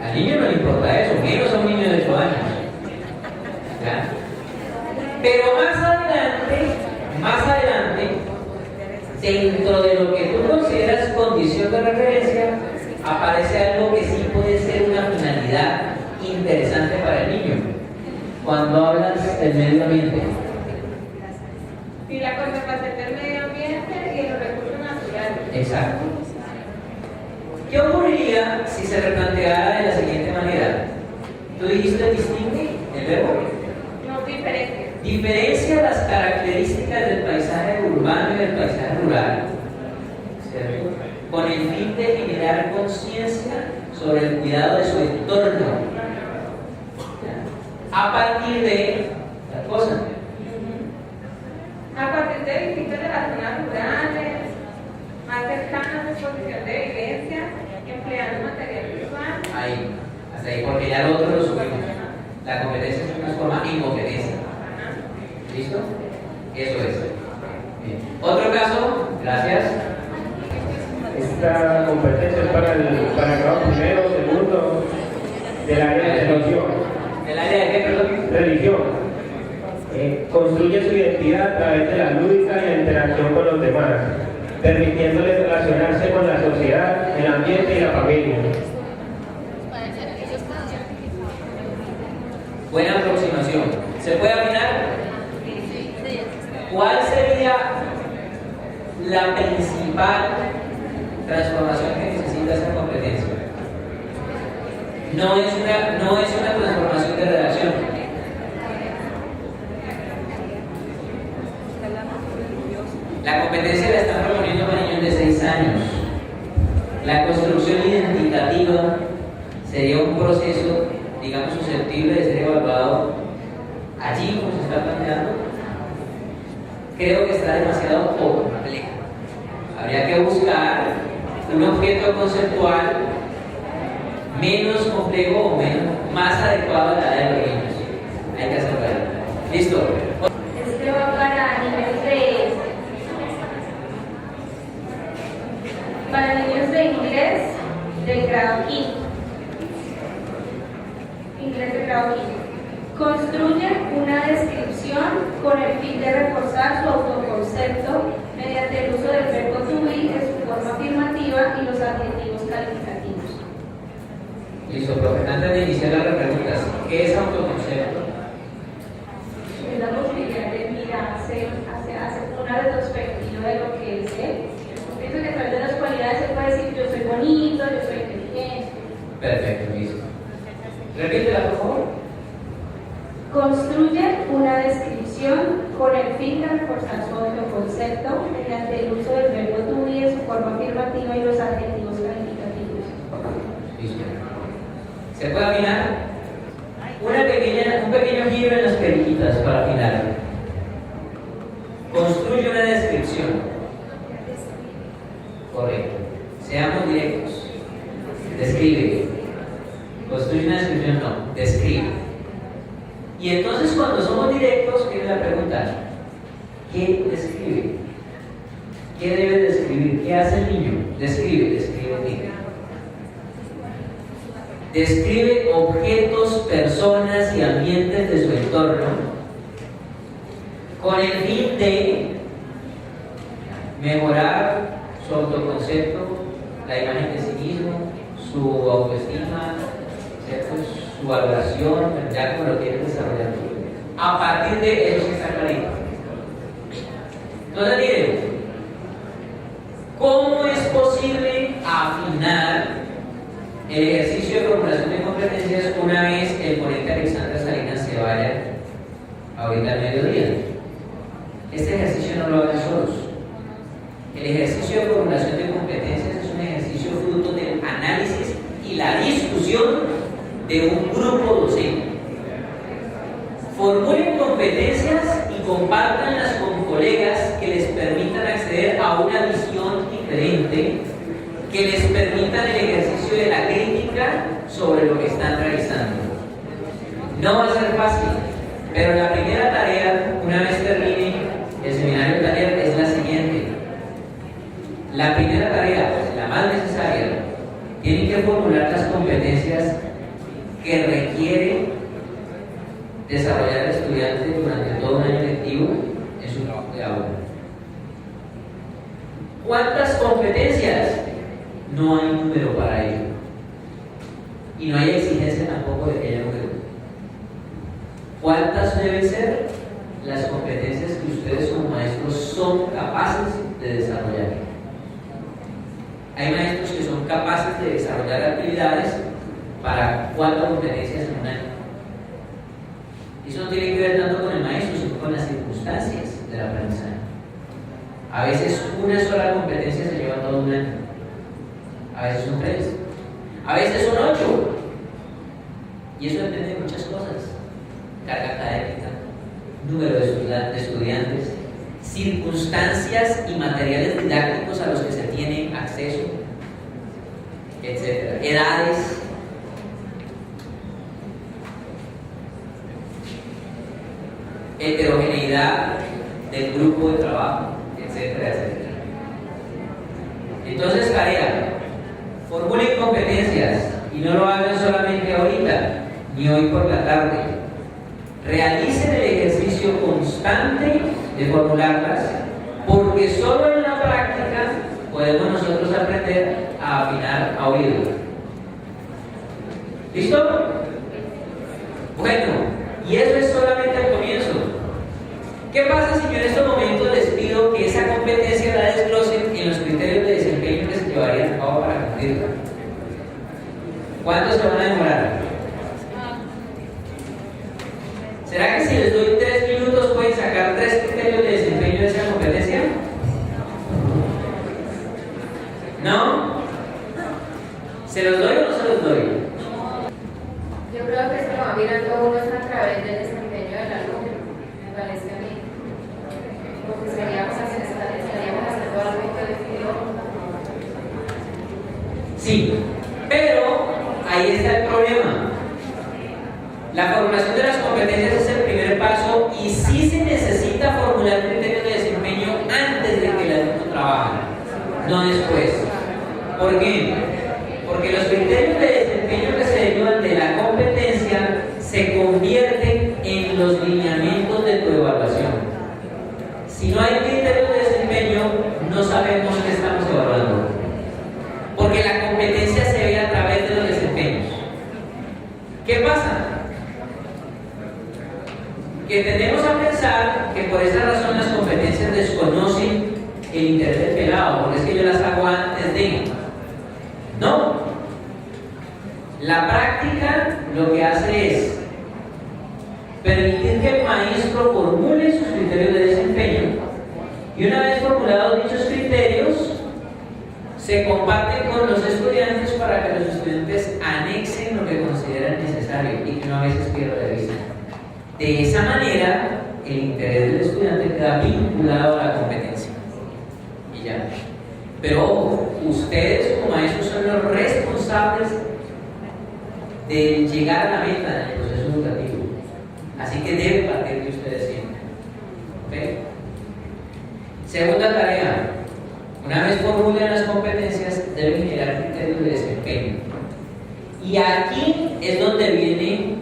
Al niño no le importa eso, menos a un niño de 8 años. ¿Ya? Pero más adelante, dentro de lo que tú consideras condición de referencia, aparece algo que sí puede ser una finalidad interesante para el niño. Cuando hablas del medio ambiente. Y la conservación del medio ambiente y de los recursos naturales. Exacto. ¿Qué ocurriría si se replanteara de la siguiente manera? ¿Tú dijiste distingue el verbo? No, diferente. Diferencia las características del paisaje urbano y del paisaje rural, ¿cierto? Con el fin de generar conciencia sobre el cuidado de su entorno, a partir de la cosa. A partir de visitas de las zonas rurales, más cercanas a exposición de evidencia, empleando material visual. Ahí, hasta ahí, porque ya lo otro lo subimos. La competencia se transforma en competencia. ¿Listo? Eso es. Bien. Otro caso, gracias. Esta competencia es para el grado primero, segundo, del área de religión. ¿El área de qué, perdón? Religión. Construye su identidad a través de la lúdica y la interacción con los demás, permitiéndoles relacionarse con la sociedad, el ambiente y la familia. Buena aproximación. ¿Se puede afinar? ¿Cuál sería la principal transformación que necesita esa competencia? No es una transformación de redacción. La competencia la están proponiendo para niños de 6 años. La construcción identitativa sería un proceso, digamos, susceptible de ser evaluado allí, como se está planteando. Creo que está demasiado complejo. Habría que buscar un objeto conceptual menos complejo o más adecuado a la edad de los niños. Hay que hacerlo. ¿Listo? Este va para niños de inglés del grado quinto. Inglés del grado quinto. Construye una descripción con el fin de reforzar su autoconcepto mediante el uso del verbo to be en su forma afirmativa y los adjetivos calificativos. Listo, profe. Antes de iniciar las preguntas, ¿qué es autoconcepto? Es la posibilidad de mirarse, hacer una retrospectiva de lo que es él. Pienso que a través de las cualidades se puede decir: yo soy bonito, yo soy inteligente. Perfecto, listo. Repítela, por favor. Construye una descripción con el fin de reforzar su autoconcepto mediante el uso del verbo to be en su forma afirmativa y los adjetivos calificativos. Listo. ¿Se puede afinar? Un pequeño giro en las periquitas para afinar. Construye una descripción. Correcto. Seamos directos. Describe. Construye una descripción, no. Describe. Y entonces cuando somos directos, viene la pregunta: ¿qué describe? ¿Qué debe describir? ¿Qué hace el niño? Describe. describe objetos, personas y ambientes de su entorno con el fin de mejorar su autoconcepto, la imagen de sí mismo, su autoestima, ¿cierto? Su valoración, ya como lo quieren desarrollar. A partir de eso está clarito. Entonces, miren, ¿cómo es posible afinar el ejercicio de formulación de competencias una vez el ponente Alexandra Salinas se vaya ahorita al mediodía? Este ejercicio no lo hagan solos. El ejercicio de formulación de competencias es un ejercicio fruto del análisis y la discusión de un grupo docente. Formulen competencias y compártanlas con colegas que les permitan acceder a una visión diferente, que les permitan el ejercicio de la crítica sobre lo que están realizando. No va a ser fácil, pero la primera tarea, una vez termine el seminario taller, es la siguiente. La primera tarea, la más necesaria, tienen que formular las competencias que requiere desarrollar el estudiante durante todo un año lectivo en su trabajo de aula. ¿Cuántas competencias? No hay número para ello. Y no hay exigencia tampoco de que haya número. ¿Cuántas deben ser las competencias que ustedes como maestros son capaces de desarrollar? Hay maestros que son capaces de desarrollar actividades para 4 competencias en un año. Eso no tiene que ver tanto con el maestro, sino con las circunstancias del aprendizaje. A veces una sola competencia se lleva todo un año. A veces son 3. A veces son 8. Y eso depende de muchas cosas. Carga académica, número de estudiantes, circunstancias y materiales didácticos a los que se tiene acceso, etc. Edades. Heterogeneidad del grupo de trabajo, etcétera, etcétera. Entonces, tarea, formulen competencias y no lo hagan solamente ahorita, ni hoy por la tarde. Realicen el ejercicio constante de formularlas, porque solo en la práctica podemos nosotros aprender a afinar a oído. ¿Listo? Bueno, y eso es solamente el comienzo. ¿Qué pasa si yo en estos momentos les pido que esa competencia la desglosen en los criterios de desempeño que se llevarían a cabo para cumplirla? ¿Cuántos se van a demorar? ¿Será que si les doy 3 minutos pueden sacar 3 criterios de desempeño de esa competencia? ¿No? ¿Se los doy o no se los doy? Yo creo que se lo va mirando uno es a través del desempeño del alumno, me parece a mí. Porque estaríamos haciendo algo indefinido. Sí, pero ahí está el problema. La formulación de las competencias es el primer paso y sí se necesita formular criterios de desempeño antes de que el alumno trabaje, no después. ¿Por qué? Porque los criterios de desempeño que se derivan de la competencia se convierten en los lineamientos de tu evaluación. Si no hay criterios de desempeño, no sabemos qué estamos evaluando. Porque la competencia se ve a través de los desempeños. ¿Qué pasa? Que tendemos a pensar que por esa razón las competencias desconocen el interés del pelado, porque es que yo las hago antes de. No. La práctica lo que hace es permitir que el maestro formule sus criterios de desempeño y una vez formulados dichos criterios se comparten con los estudiantes para que los estudiantes anexen lo que consideran necesario y que no a veces pierda de vista. De esa manera, el interés del estudiante queda vinculado a la competencia. Y ya. Pero ojo, ustedes como maestros son los responsables de llegar a la meta en el proceso educativo. Así que deben partir de ustedes siempre. ¿Okay? Segunda tarea. Una vez formulen las competencias, deben generar criterios de desempeño. Y aquí es donde viene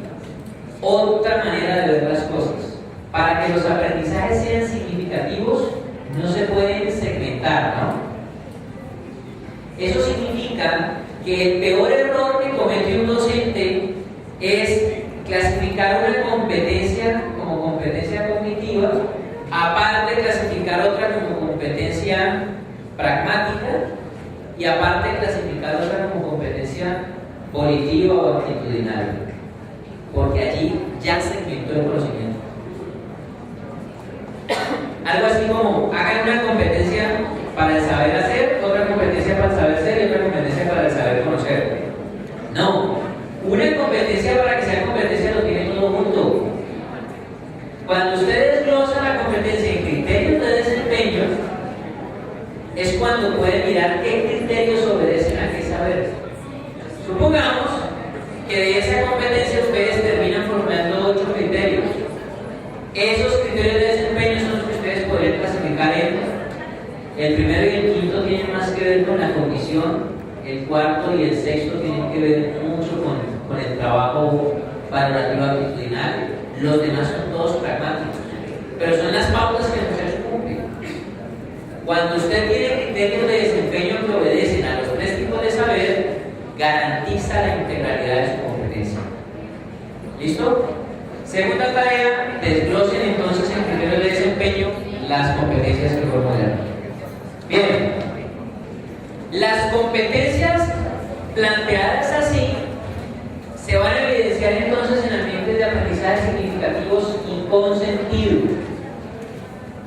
otra manera de ver las cosas. Para que los aprendizajes sean significativos, no se pueden segmentar, ¿no? Eso significa que el peor error que comete un docente es clasificar una competencia como competencia cognitiva, aparte clasificar otra como competencia pragmática y aparte clasificar otra como competencia volitiva o actitudinal, porque allí ya segmentó el conocimiento. Algo así como hagan una competencia para el saber hacer, otra competencia para el saber ser y otra competencia para el saber conocer. No, una competencia para que sea competencia lo tiene todo junto. Cuando ustedes glosan la competencia en criterios de desempeño, es cuando pueden mirar qué criterios obedecen a qué saber. Supongamos que de esa competencia ustedes terminan formando 8 criterios. Esos criterios de desempeño son los que ustedes podrían clasificar en el primero y el quinto tienen más que ver con la cognición, el cuarto y el sexto tienen que ver mucho con el trabajo valorativo actitudinal, los demás son todos pragmáticos, pero son las pautas que el muchacho cumple. Cuando usted tiene criterios de desempeño que obedecen a los 3 tipos de saber, garantiza la integralidad de su competencia. ¿Listo? Segunda tarea, desglosen entonces en criterios de desempeño las competencias que formularon. Bien, las competencias planteadas así se van a evidenciar entonces en ambientes de aprendizaje significativos y con sentido.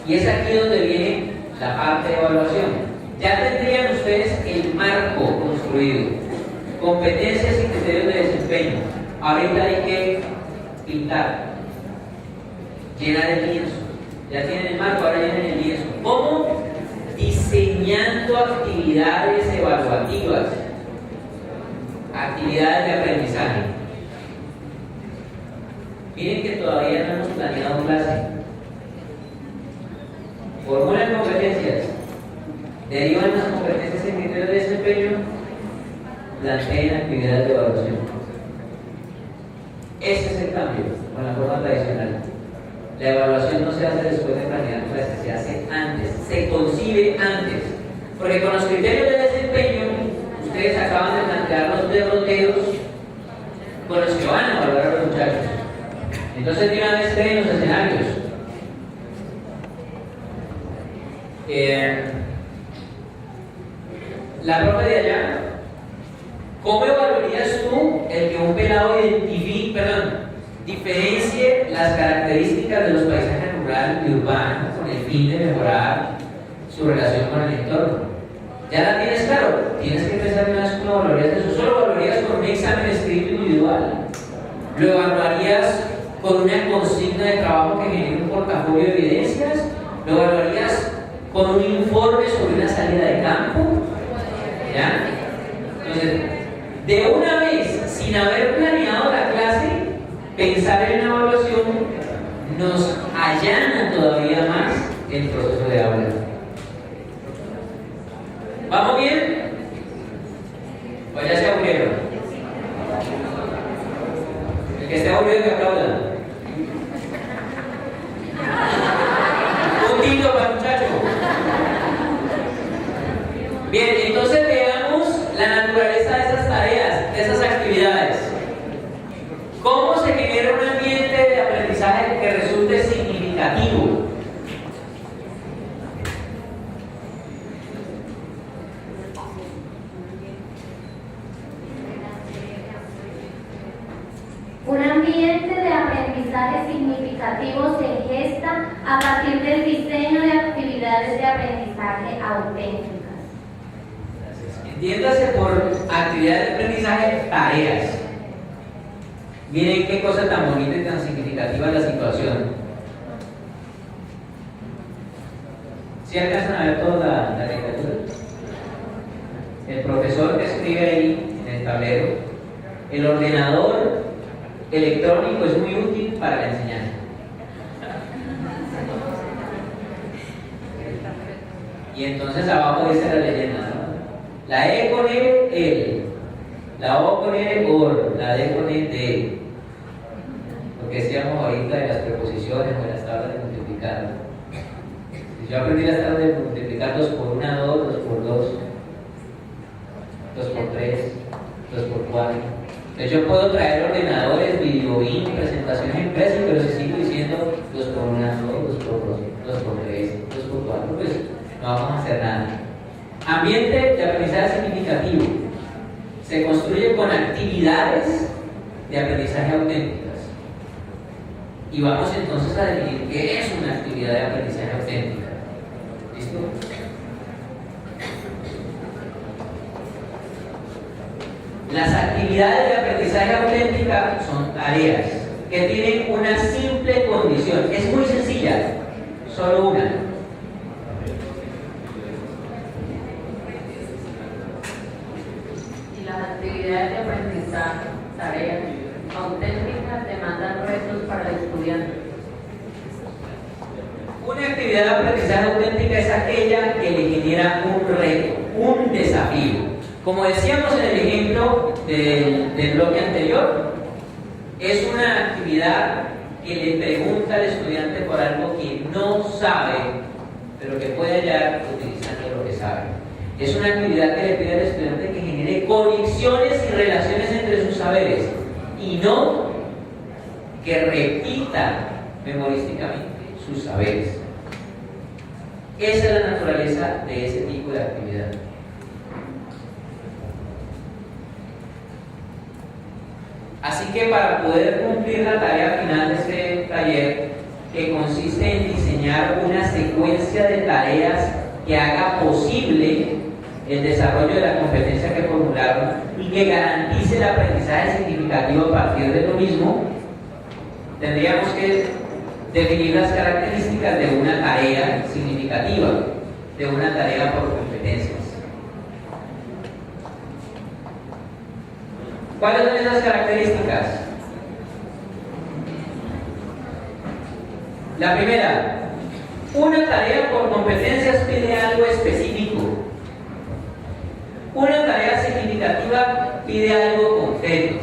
Y es aquí donde viene la parte de evaluación. Ya tendrían ustedes el marco construido, competencias y criterios de desempeño. Ahorita hay que pintar, llenar el lienzo. Ya tienen el marco, ahora llenen el lienzo. ¿Cómo? Diseñando actividades evaluativas, actividades de aprendizaje. Miren que todavía no hemos planeado clase. Formulan competencias, derivan las competencias en criterios de desempeño, planteen actividades de evaluación. Ese es el cambio con la forma tradicional. La evaluación no se hace después de planear clases, se hace antes, se concibe antes. Porque con los criterios de desempeño, ustedes acaban de plantear los derroteros con los que van a evaluar a los muchachos. Entonces, de una vez creen los escenarios. La profe de allá, ¿cómo evaluarías tú el que un pelado diferencie las características de los paisajes rural y urbano con el fin de mejorar su relación con el entorno? ¿Ya la tienes claro? Tienes que empezar una vez cómo evaluarías eso. ¿Solo evaluarías con un examen escrito individual? ¿Lo evaluarías con una consigna de trabajo que genere un portafolio de evidencias? ¿Lo evaluarías con un informe sobre una salida de campo? ¿Ya? Entonces, de una vez, sin haber planeado la clase, pensar en la evaluación nos allana todavía más el proceso de aula. ¿Vamos bien? ¿O ya se aburrieron? El que esté aburrido que aplauda. Un tito para el muchacho. Bien, entonces veamos la naturaleza de esas tareas, de esas actividades. ¿Cómo se genera un ambiente de aprendizaje que resulte significativo? Un ambiente de aprendizaje significativo se gesta a partir del diseño de actividades de aprendizaje auténticas. Entiéndase por actividades de aprendizaje, tareas. Miren qué cosa tan bonita y tan significativa la situación. ¿Sí alcanzan a ver toda la caricatura? El profesor que escribe ahí en el tablero, el ordenador electrónico es muy útil para la enseñanza. Y entonces abajo dice la leyenda, ¿no? La E con él, La O con N or, la D con D. Lo que decíamos ahorita de las preposiciones o de las tablas de multiplicar. Si yo aprendí las tablas de multiplicar 2 por 1, 2, 2 por 2, 2 por 3, 2 por 4. Entonces yo puedo traer ordenadores, videoin, presentaciones impresas, pero si sigo diciendo 2 por 1, 2, 2 por 2, 2 por 3, 2 por 4, pues no vamos a hacer nada. Ambiente de aprendizaje significativo. Se construye con actividades de aprendizaje auténticas. Y vamos entonces a definir qué es una actividad de aprendizaje auténtica. ¿Listo? Las actividades de aprendizaje auténtica son tareas que tienen una simple condición. Es muy sencilla, solo una. Y las actividades de aprendizaje, tareas auténticas, demandan retos para el estudiante. Una actividad de aprendizaje auténtica es aquella que le genera un reto, un desafío. Como decíamos en el ejemplo del bloque anterior, es una actividad que le pregunta al estudiante por algo que no sabe, pero que puede hallar utilizando lo que sabe. Es una actividad que le pide al estudiante que genere conexiones y relaciones entre sus saberes y no que repita memorísticamente sus saberes. Esa es la naturaleza de ese tipo de actividad. Así que para poder cumplir la tarea final de este taller, que consiste en diseñar una secuencia de tareas que haga posible el desarrollo de la competencia que formularon y que garantice el aprendizaje significativo a partir de lo mismo, tendríamos que definir las características de una tarea significativa, de una tarea por competencias. ¿Cuáles son esas características? La primera, una tarea por competencias pide algo específico. Una tarea significativa pide algo concreto.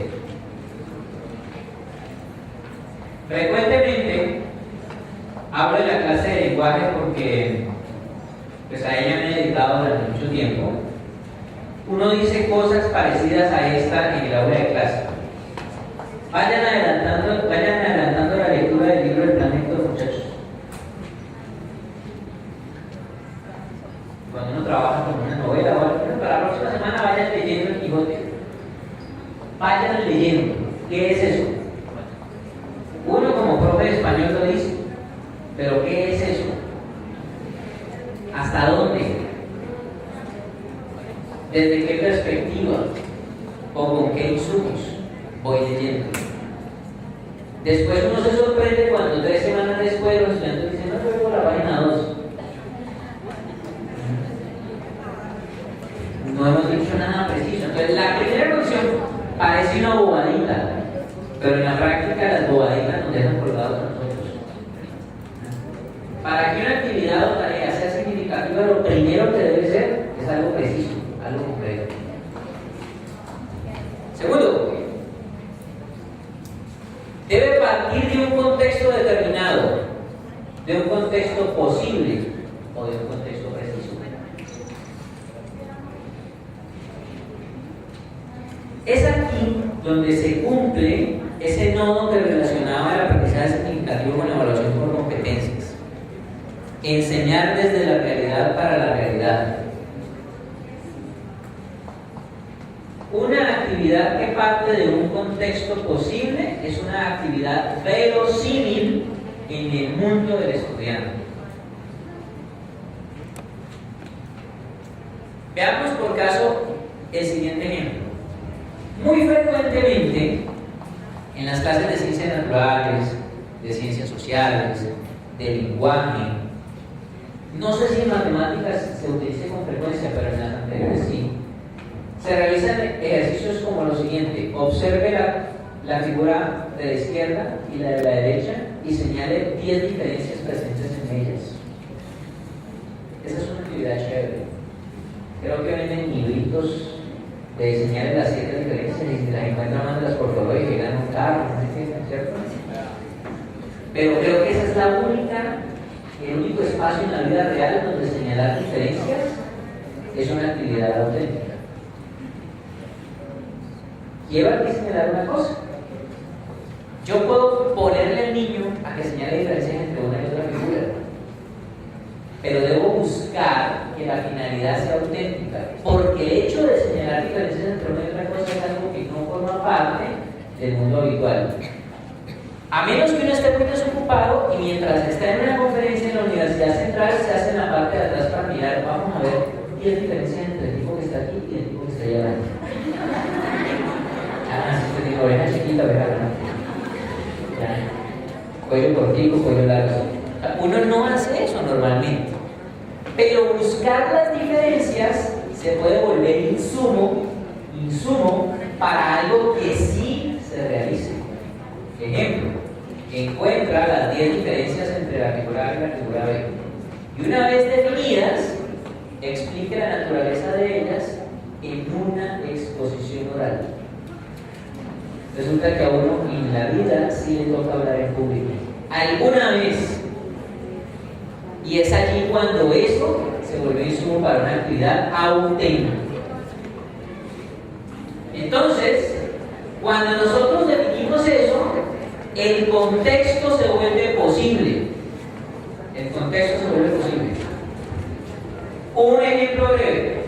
Frecuentemente hablo de la clase de lenguaje porque pues a ella me he dedicado durante mucho tiempo. Uno dice cosas parecidas a esta en el aula de clase. Vayan adelantando la lectura del libro del Planeta, muchachos. Cuando uno trabaja con una novela o algo, para la próxima semana vayan leyendo el Quijote. Vayan leyendo. ¿Qué es eso? Uno como profe de español lo dice, pero ¿qué es eso? ¿Hasta dónde? ¿Desde qué perspectiva? ¿O con qué insumos voy leyendo? Después uno se sorprende cuando 3 semanas después los estudiantes dicen, no, fue por la página 2. No hemos dicho nada preciso. Entonces la primera condición parece una bobadita, pero en la práctica las bobaditas nos dejan colgados a nosotros. Para que una actividad o tarea sea significativa, lo primero que debe ser es algo preciso, algo concreto. Segundo, debe partir de un contexto determinado, de un contexto posible o de un contexto preciso. Es aquí donde se cumple ese nodo que relacionaba el aprendizaje significativo con la evaluación por competencias. Enseñar desde la realidad para la realidad. Una actividad que parte de un contexto posible es una actividad verosímil en el mundo del estudiante. Veamos por caso el siguiente ejemplo. Muy frecuentemente en las clases de ciencias naturales, de ciencias sociales, de lenguaje, no sé si en matemáticas se utilice con frecuencia, pero en las anteriores sí, se realizan ejercicios como lo siguiente: observe la figura de la izquierda y la de la derecha y señale 10 diferencias presentes en ellas. Esa es una actividad chévere. Creo que venden libritos de diseñar las 7 diferencias y si las encuentran, mándalas por favor y llegan a un carro, no entienden, ¿cierto? Pero creo que esa es el único espacio en la vida real donde señalar diferencias es una actividad auténtica. Lleva que señalar una cosa. Yo puedo ponerle al niño a que señale diferencias entre una y otra figura, pero debo buscar que la finalidad sea auténtica, porque el hecho de señalar diferencias entre una y otra cosa es algo que no forma parte del mundo habitual. A menos que uno esté muy desocupado y mientras está en una conferencia en la Universidad Central se hace en la parte de atrás para mirar, vamos a ver 10 diferencias entre el tipo que está aquí y el tipo que está allá adelante. Si te digo, oreja chiquita, oreja grande. Cuello cortico, cuello largo. Uno no hace eso normalmente. Pero buscar las diferencias se puede volver insumo para algo que sí se realice. Ejemplo, encuentra las 10 diferencias entre la figura A y la figura B. Y una vez definidas, explique la naturaleza de ellas en una exposición oral. Resulta que a uno en la vida sí le toca hablar en público. ¿Alguna vez? Y es allí cuando eso se vuelve insumo para una actividad auténtica. Entonces, cuando nosotros definimos eso, el contexto se vuelve posible. El contexto se vuelve posible. Un ejemplo breve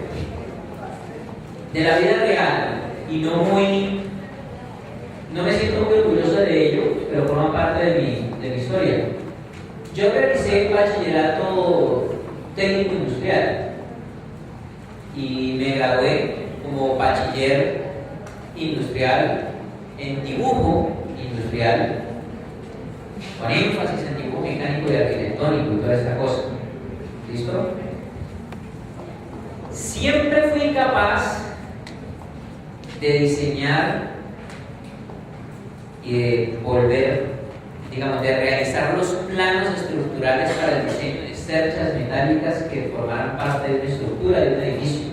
de la vida real, y no me siento muy orgulloso de ello, pero forma parte de mi historia. Yo realicé bachillerato técnico industrial y me gradué como bachiller industrial en dibujo industrial, con énfasis en dibujo mecánico y arquitectónico y toda esta cosa. ¿Listo? Siempre fui capaz de diseñar y de de realizar los planos estructurales para el diseño de cerchas metálicas que formaran parte de una estructura de un edificio.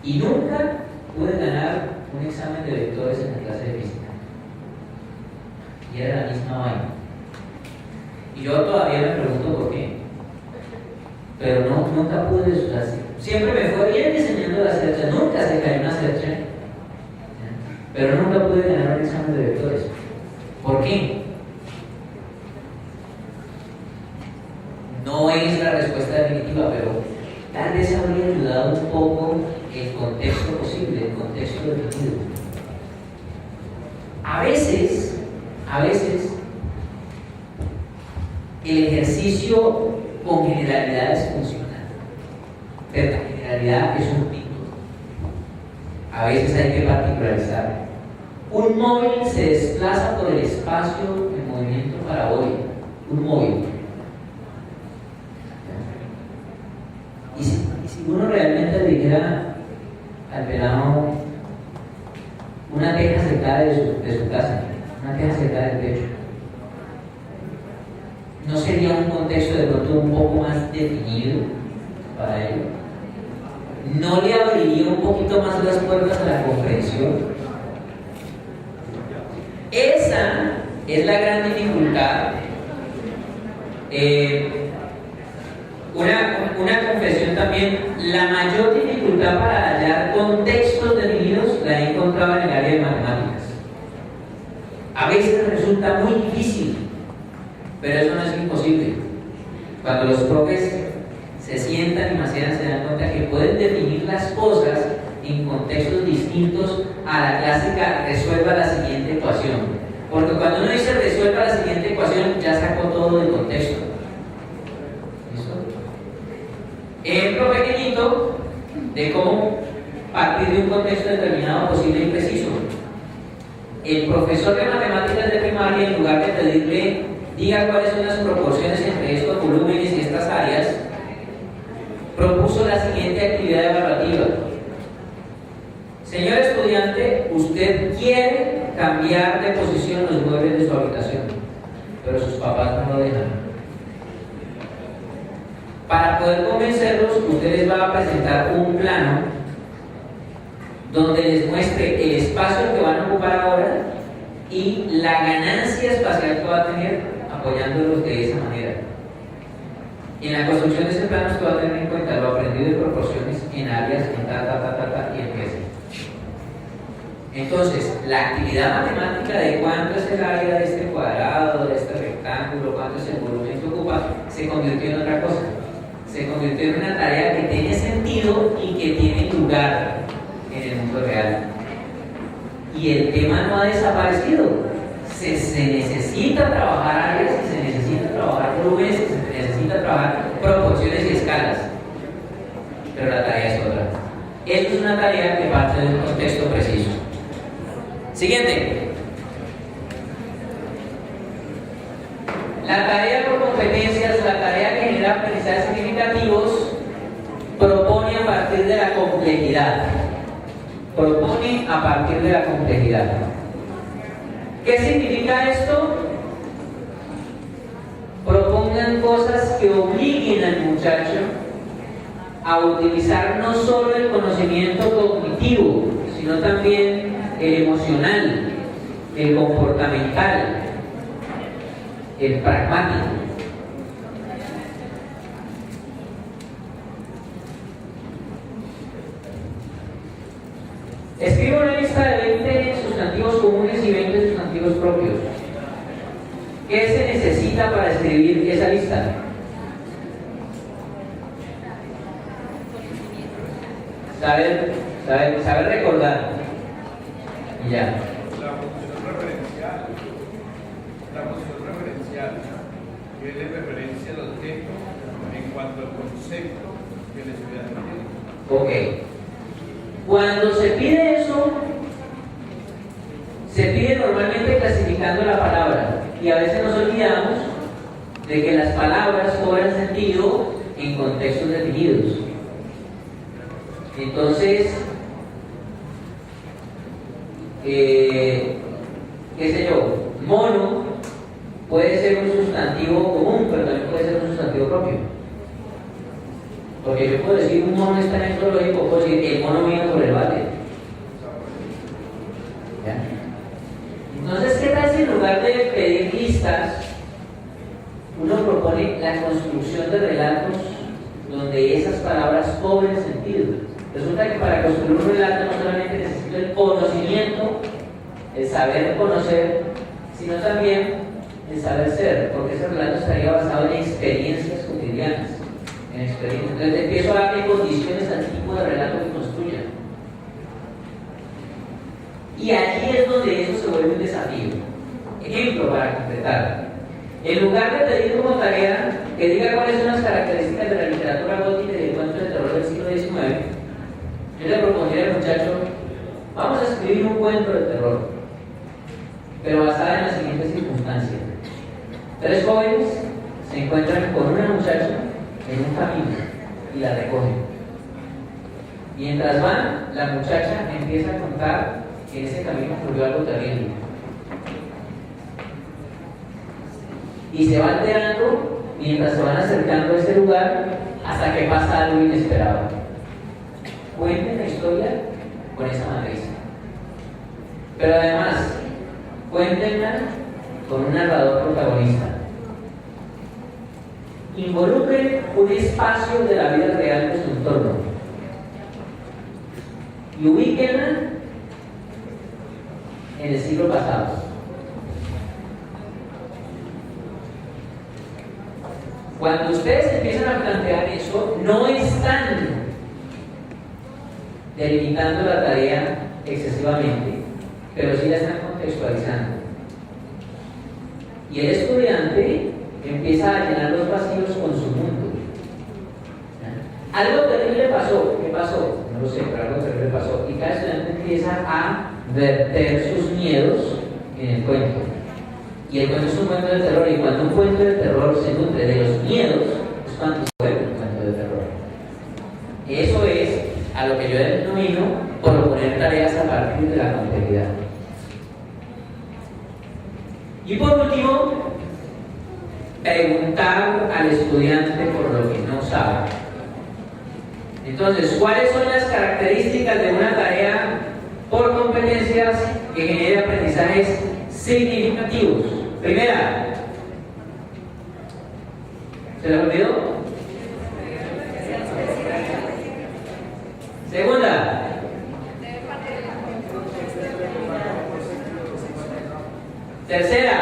Y nunca pude ganar un examen de vectores en la clase de física. Y era la misma vaina. Y yo todavía me pregunto por qué. Pero nunca pude usarse. Siempre me fue bien diseñando las cerchas, nunca se cayó una cercha. Pero nunca pude ganar un examen de vectores. ¿Por qué? No es la respuesta definitiva, pero tal vez habría ayudado un poco el contexto posible, el contexto definido. A veces, el ejercicio con generalidades funciona, pero la generalidad es un mito. A veces hay que particularizar. Un móvil se desplaza por el espacio en movimiento parabólico. Un móvil. Y si uno realmente le dijera al pelado una teja cerca de su casa, una teja cerca del techo, ¿no sería un contexto de pronto un poco más definido para ello? ¿No le abriría un poquito más las puertas a la comprensión? Esa es la gran dificultad. Una confesión también, la mayor dificultad para hallar contextos definidos la he encontrado en el área de matemáticas. A veces resulta muy difícil, pero eso no es imposible. Cuando los profes se sientan y maceran, se dan cuenta que pueden definir las cosas en contextos distintos a la clásica resuelva la siguiente ecuación. Porque cuando uno dice resuelva la siguiente ecuación, ya sacó todo del contexto. ¿Listo? Ejemplo pequeñito de cómo partir de un contexto determinado, posible y preciso. El profesor de matemáticas de primaria, en lugar de pedirle diga cuáles son las proporciones entre estos volúmenes y estas áreas, propuso la siguiente actividad evaluativa. Señor estudiante, usted quiere cambiar de posición los muebles de su habitación, pero sus papás no lo dejan. Para poder convencerlos, usted les va a presentar un plano donde les muestre el espacio que van a ocupar ahora y la ganancia espacial que va a tener apoyándolos de esa manera. En la construcción de ese plano usted va a tener en cuenta lo aprendido de proporciones en áreas, en y en peso. Entonces, la actividad matemática de cuánto es el área de este cuadrado, de este rectángulo, cuánto es el volumen que ocupa, se convirtió en otra cosa. Se convirtió en una tarea que tiene sentido y que tiene lugar en el mundo real. Y el tema no ha desaparecido. Se necesita trabajar áreas, se necesita trabajar volúmenes, se necesita trabajar proporciones y escalas. Pero la tarea es otra. Esto es una tarea que parte de un contexto preciso. Siguiente. La tarea por competencias, la tarea que genera aprendizajes significativos, propone a partir de la complejidad. Propone a partir de la complejidad. ¿Qué significa esto? Propongan cosas que obliguen al muchacho a utilizar no solo el conocimiento cognitivo, sino también el emocional, el comportamental, el pragmático. Escribo una lista de 20 sustantivos comunes y 20 sustantivos propios. ¿Qué se necesita para escribir esa lista? Saber recordar. Y ya. La función referencial, que le referencia al objeto en cuanto al concepto que el estudiante tiene. Ok. Cuando se pide eso, se pide normalmente clasificando la palabra. Y a veces nos olvidamos de que las palabras cobran sentido en contextos definidos. Entonces, qué sé yo, mono puede ser un sustantivo común, pero también puede ser un sustantivo propio. Porque yo puedo decir un mono está en el zoológico, puedo decir el mono vino por el váter. ¿Ya? Entonces, ¿qué tal si en lugar de pedir listas, uno propone la construcción de relatos donde esas palabras cobren sentido? Resulta que para construir un relato no solamente necesito el conocimiento, el saber conocer, sino también el saber ser, porque ese relato estaría basado en experiencias cotidianas. Entonces empiezo a darle condiciones al tipo de relato que construya. Y allí es donde eso se vuelve un desafío. Ejemplo para completar. En lugar de pedir como tarea que diga cuáles son las características de la literatura gótica y del cuento de terror del siglo XIX, yo le propondría al muchacho, vamos a escribir un cuento de terror, pero basada en las siguientes circunstancias. 3 jóvenes se encuentran con una muchacha en un camino y la recogen. Mientras van, la muchacha empieza a contar que en ese camino ocurrió algo terrible. Y se va alterando mientras se van acercando a ese lugar hasta que pasa algo inesperado. Cuenten la historia con esa matriz. Pero además, cuéntenla con un narrador protagonista. Involucren un espacio de la vida real de su entorno y ubíquenla en el siglo pasado. Cuando ustedes empiezan a plantear eso, no están delimitando la tarea excesivamente, pero sí la están contextualizando. Y el estudiante empieza a llenar los vacíos con su mundo. Algo terrible pasó. ¿Qué pasó? No lo sé, pero algo terrible pasó. Y cada estudiante empieza a verter sus miedos en el cuento. Y el cuento es un cuento de terror, y cuando un cuento de terror se nutre de los miedos, es cuando se vuelve un cuento de terror. Eso es a lo que yo denomino proponer tareas a partir de la complejidad. Y por último, preguntar al estudiante por lo que no sabe. Entonces, ¿cuáles son las características de una tarea por competencias que genere aprendizajes significativos? Primera, ¿se les olvidó? Segunda, tercera,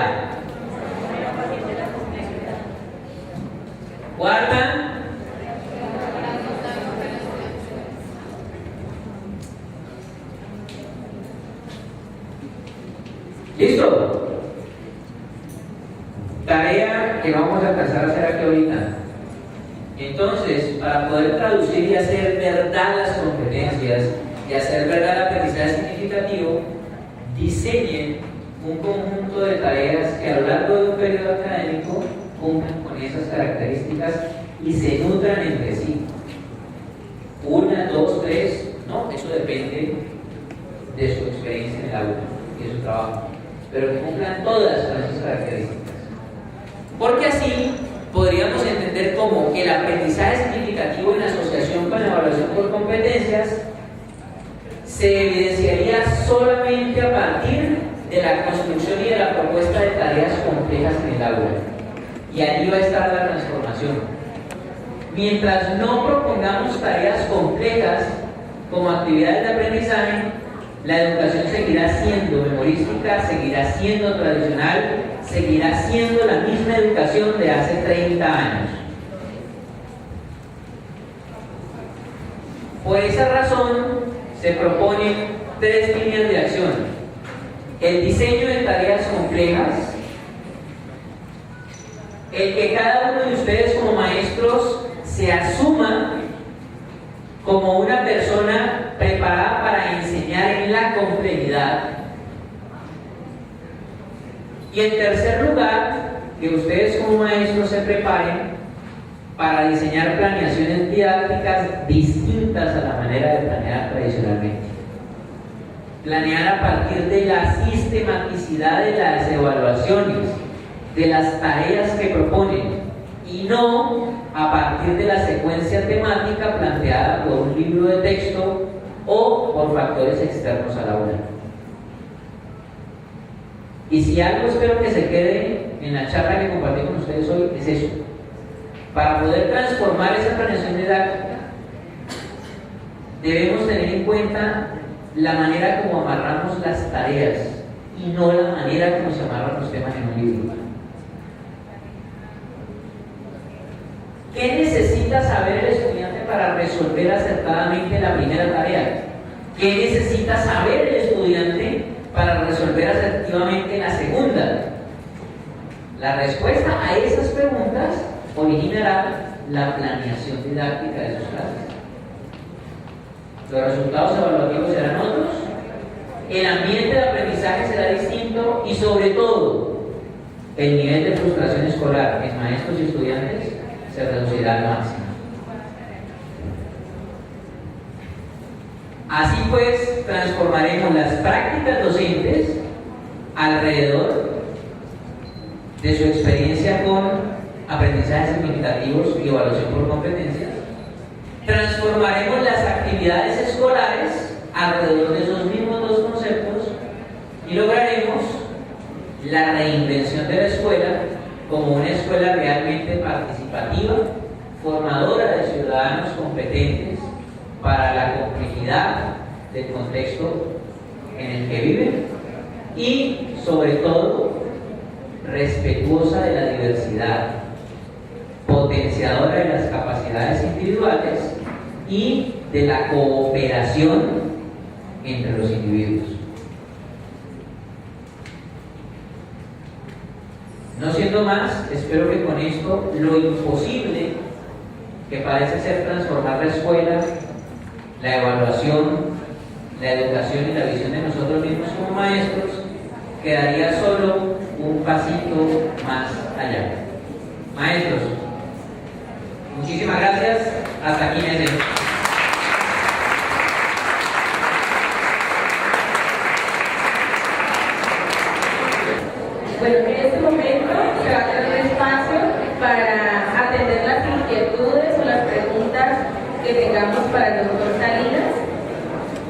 cuarta, ¿listo? Tarea que vamos a empezar a hacer aquí ahorita. Entonces, para poder traducir y hacer verdad las competencias y hacer verdad el aprendizaje significativo, diseñen un conjunto de tareas que a lo largo de un periodo académico cumplan con esas características y se nutran entre sí. Una, dos, tres, no, eso depende de su experiencia en el aula y de su trabajo, pero que cumplan todas con esas características. Porque así podríamos entender como que el aprendizaje significativo en asociación con la evaluación por competencias se evidenciaría solamente a partir de la construcción y de la propuesta de tareas complejas en el aula. Y allí va a estar la transformación. Mientras no propongamos tareas complejas como actividades de aprendizaje, la educación seguirá siendo memorística, seguirá siendo tradicional, seguirá siendo la misma educación de hace 30 años. Por esa razón, se proponen 3 líneas de acción: el diseño de tareas complejas, el que cada uno de ustedes como maestros se asuma como una persona preparada para enseñar en la complejidad, y en tercer lugar, que ustedes como maestros se preparen para diseñar planeaciones didácticas distintas a la manera de planear tradicionalmente. Planear a partir de la sistematicidad de las evaluaciones, de las tareas que proponen, y no a partir de la secuencia temática planteada por un libro de texto o por factores externos a la aula. Y si algo espero que se quede en la charla que compartí con ustedes hoy, es eso. Para poder transformar esa planeación didáctica, debemos tener en cuenta la manera como amarramos las tareas y no la manera como se amarran los temas en un libro. ¿Qué necesita saber el estudiante para resolver acertadamente la primera tarea? ¿Qué necesita saber el estudiante para resolver asertivamente la segunda? La respuesta a esas preguntas originará la planeación didáctica de sus clases. Los resultados evaluativos serán otros, el ambiente de aprendizaje será distinto y sobre todo el nivel de frustración escolar en maestros y estudiantes se reducirá al máximo. Así pues, transformaremos las prácticas docentes alrededor de su experiencia con aprendizajes significativos y evaluación por competencias. Transformaremos las actividades escolares alrededor de esos mismos dos conceptos y lograremos la reinvención de la escuela como una escuela realmente participativa, formadora de ciudadanos competentes para la complejidad del contexto en el que viven y, sobre todo, respetuosa de la diversidad, potenciadora de las capacidades individuales y de la cooperación entre los individuos. No siendo más, espero que con esto lo imposible que parece ser transformar la escuela, la evaluación, la educación y la visión de nosotros mismos como maestros quedaría solo un pasito más allá. Maestros, muchísimas gracias. Hasta aquí me dejo. Bueno, en este momento se va a dar un espacio para atender las inquietudes o las preguntas que que tengamos para el doctor Salinas.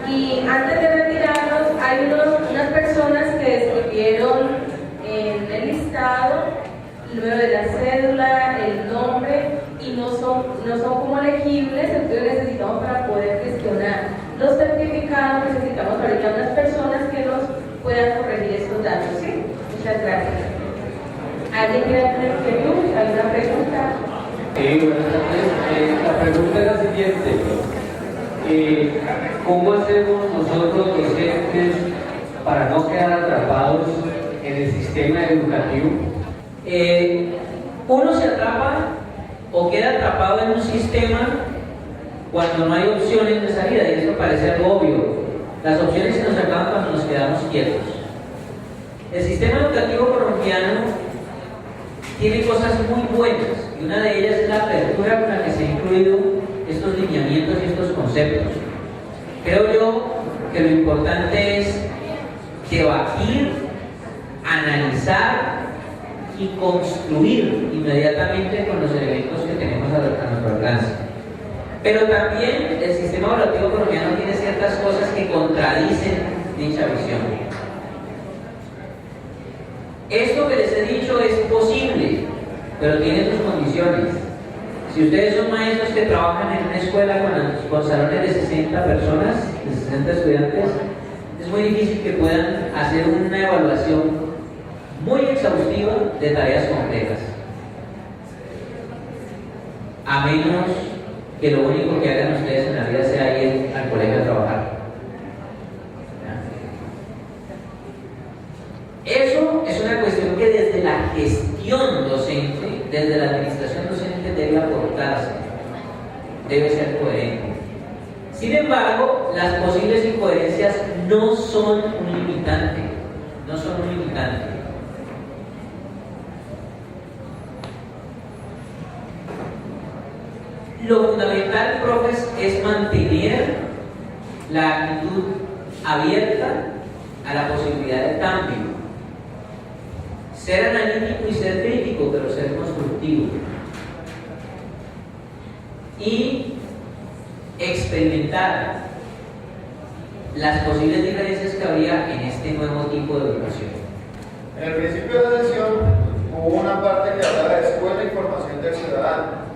Y antes de retirarnos, hay unas personas que escribieron en el listado el número de la cédula, el nombre, y no son como legibles, entonces necesitamos para poder gestionar los certificados, necesitamos ahorita unas personas que nos puedan corregir estos datos, ¿sí? Muchas gracias. ¿Alguien quiere tener inquietud? ¿Alguna pregunta? Buenas tardes. La pregunta es la siguiente. ¿Cómo hacemos nosotros docentes para no quedar atrapados en el sistema educativo? Uno se atrapa o queda atrapado en un sistema cuando no hay opciones de salida, y eso parece algo obvio. Las opciones se nos acaban cuando nos quedamos quietos. El sistema educativo colombiano tiene cosas muy buenas, y una de ellas es la apertura con la que se han incluido estos lineamientos y estos conceptos. Creo yo que lo importante es debatir, analizar y construir inmediatamente con los elementos que tenemos a nuestro alcance. Pero también el sistema evaluativo colombiano tiene ciertas cosas que contradicen dicha visión. Esto que les he dicho es posible, pero tiene sus condiciones. Si ustedes son maestros que trabajan en una escuela con salones de 60 personas, de 60 estudiantes, es muy difícil que puedan hacer una evaluación muy exhaustiva de tareas complejas, a menos que lo único que hagan ustedes en la vida sea ir al colegio a trabajar. Eso es una cuestión que desde la gestión docente, desde la administración docente debe aportarse, debe ser coherente. Sin embargo, las posibles incoherencias no son un limitante, no son un limitante. Lo fundamental, profes, es mantener la actitud abierta a la posibilidad de cambio. Ser analítico y ser crítico, pero ser constructivo. Y experimentar las posibles diferencias que habría en este nuevo tipo de educación. En el principio de la sesión hubo una parte que hablaba de escuela y formación del ciudadano.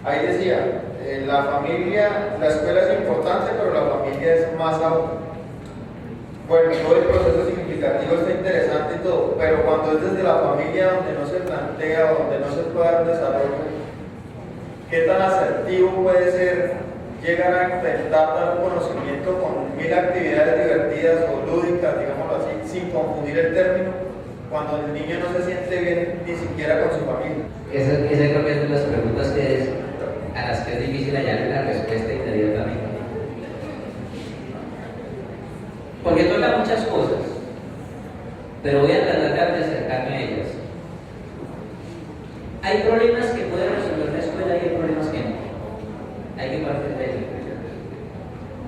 Ahí decía, la familia, la escuela es importante, pero la familia es más aún. Bueno, todo el proceso significativo está interesante y todo, pero cuando es desde la familia donde no se plantea, donde no se puede dar un desarrollo, ¿qué tan asertivo puede ser llegar a intentar dar un conocimiento con 1000 actividades divertidas o lúdicas, digámoslo así, sin confundir el término, cuando el niño no se siente bien ni siquiera con su familia? Esa creo que es de las preguntas a las que es difícil hallar la respuesta inmediatamente. Porque toca muchas cosas, pero voy a tratar de acercarme a ellas. Hay problemas que puede resolver la escuela y hay problemas que no. Hay que partir de ello.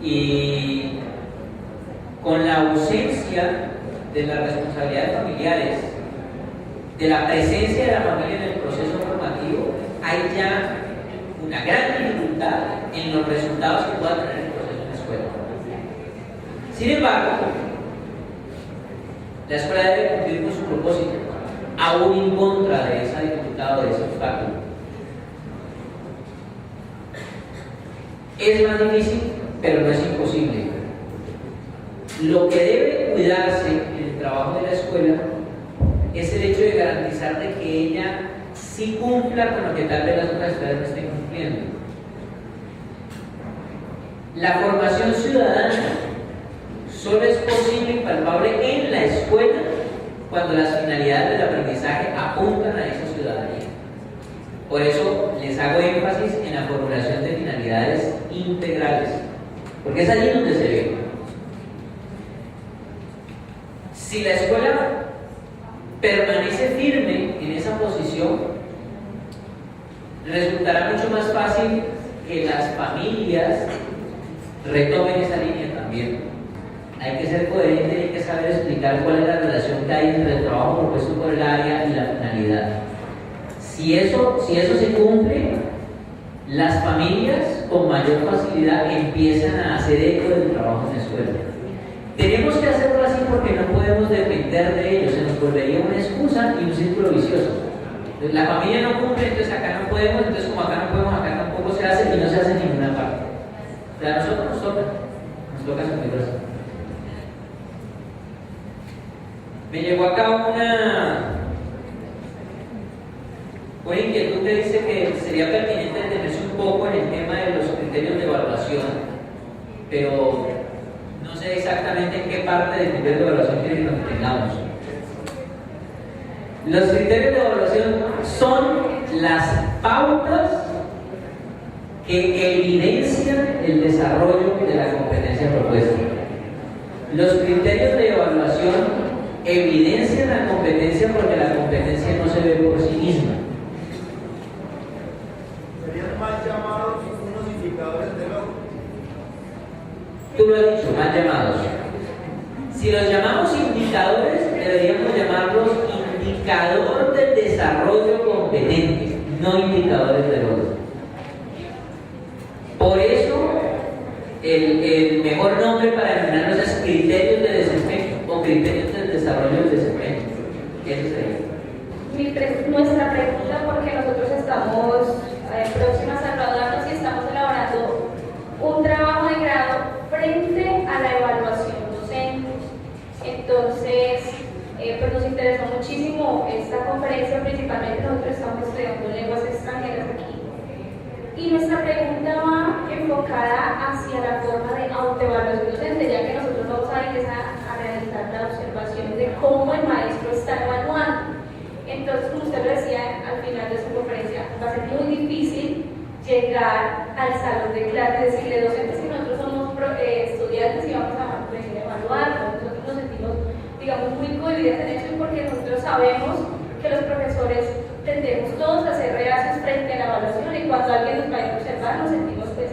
Y con la ausencia de las responsabilidades familiares, de la presencia de la familia en el proceso formativo, hay ya una gran dificultad en los resultados que pueda tener el proceso en la escuela. Sin embargo, la escuela debe cumplir con su propósito, aún en contra de esa dificultad o de ese obstáculo. Es más difícil, pero no es imposible. Lo que debe cuidarse en el trabajo de la escuela es el hecho de garantizar de que ella sí cumpla con lo que tal vez las otras escuelas no estén cumpliendo. La formación ciudadana solo es posible y palpable en la escuela cuando las finalidades del aprendizaje apuntan a esa ciudadanía. Por eso les hago énfasis en la formulación de finalidades integrales, porque es allí donde se ve. Si la escuela permanece firme en esa posición, resultará mucho más fácil que las familias retomen esa línea también. Hay que ser coherente y hay que saber explicar cuál es la relación que hay entre el trabajo propuesto por el área y la finalidad. Si eso se cumple, las familias con mayor facilidad empiezan a hacer eco del trabajo en la escuela. Tenemos que hacerlo así porque no podemos depender de ellos, se nos volvería una excusa y un círculo vicioso. Entonces, la familia no cumple, entonces acá no podemos, entonces como acá no podemos, acá tampoco se hace y no se hace en ninguna parte. O sea, a nosotros nos toca asumirlo así. Me llegó acá una inquietud que dice que sería pertinente detenerse un poco en el tema de los criterios de evaluación, pero no sé exactamente en qué parte del criterio de evaluación quieren que nos detengamos. Los criterios de evaluación son las pautas que evidencian el desarrollo de la competencia propuesta. Los criterios de evaluación evidencian la competencia porque la competencia no se ve por sí misma. Serían mal llamados unos indicadores de logro. Tú lo has dicho, mal llamados. Si los llamamos indicadores, deberíamos llamarlos indicador del desarrollo competente, no indicadores de logro. Por eso, el mejor nombre para denominar es criterios de desempeño o criterios del desarrollo del desempeño. Eso sería. Nuestra pregunta, porque nosotros estamos próximas a graduarnos y estamos elaborando un trabajo de grado frente a la evaluación docente. Entonces, pues nos interesó muchísimo esta conferencia, principalmente nosotros estamos estudiando lenguas extranjeras aquí. Y nuestra pregunta va enfocada hacia la forma de autoevaluación docente, ya que nosotros vamos a empezar a realizar la observación de cómo el maestro está evaluando. Entonces, como usted lo decía al final de su conferencia, va a ser muy difícil llegar al salón de clase y decirle docentes que nosotros somos estudiantes y vamos a evaluar. Nosotros nos sentimos, digamos, muy cohibidos en eso porque nosotros sabemos que los profesores tendemos todos a ser reacios frente a la evaluación y cuando alguien nos vaya a observar nos sentimos pues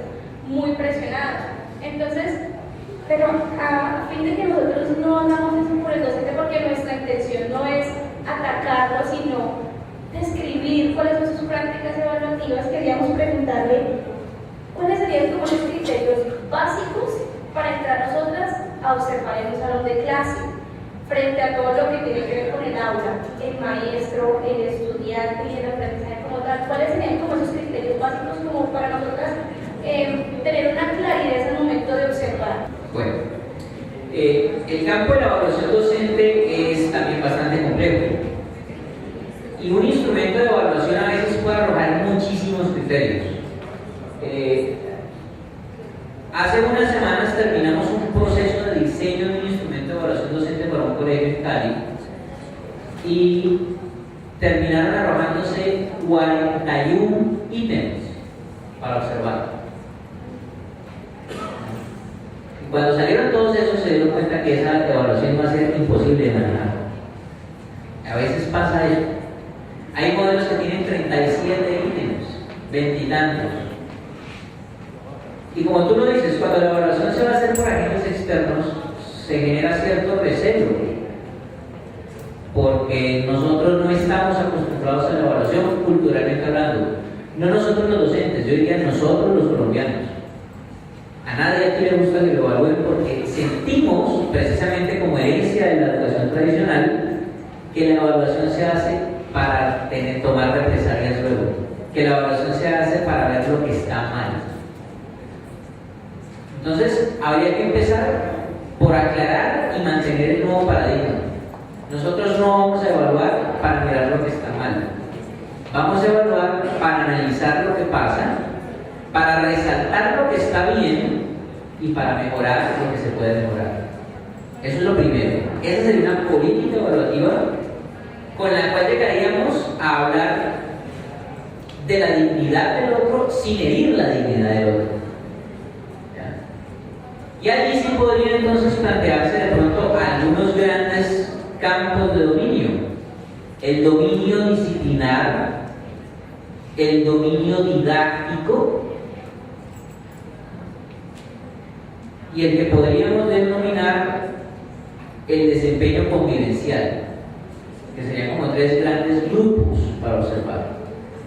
muy presionados. Entonces, pero a fin de que nosotros no hagamos eso por el docente porque nuestra intención no es atacarlo, sino describir cuáles son sus prácticas evaluativas, queríamos preguntarle cuáles serían como los criterios básicos para entrar nosotras a observar en un salón de clase frente a todo lo que tiene que ver con el aula, el maestro, el estudiante y el aprendizaje como tal. ¿Cuáles serían como esos criterios básicos como para nosotras tener una claridad al momento de observar? Bueno, el campo de la evaluación docente es también bastante complejo y un instrumento de evaluación a veces puede arrojar muchísimos criterios. Hace unas semanas terminamos un proceso de diseño de un instrumento de evaluación docente para un colegio en Cali y terminaron arrojándose 41 ítems para observar. Y cuando salieron todos esos se dieron cuenta que esa evaluación va a ser imposible de manejar. A veces pasa eso. Hay modelos que tienen 37 ítems, 20 y tantos. Y como tú lo dices, cuando la evaluación se va a hacer por agentes externos, se genera cierto recelo, porque nosotros no estamos acostumbrados a la evaluación culturalmente hablando. No nosotros los docentes, yo diría nosotros los colombianos. A nadie aquí le gusta que lo evalúen porque sentimos, precisamente como herencia de la educación tradicional, que la evaluación se hace para tomar represalias luego, que la evaluación se hace para ver lo que está mal. Entonces, habría que empezar por aclarar y mantener el nuevo paradigma. Nosotros no vamos a evaluar para mirar lo que está mal. Vamos a evaluar para analizar lo que pasa, para resaltar lo que está bien y para mejorar lo que se puede mejorar. Eso es lo primero. Esa sería una política evaluativa con la cual llegaríamos a hablar de la dignidad del otro sin herir la dignidad del otro. Y allí sí podría entonces plantearse de pronto algunos grandes campos de dominio. El dominio disciplinar, el dominio didáctico y el que podríamos denominar el desempeño convivencial, que serían como tres grandes grupos para observar.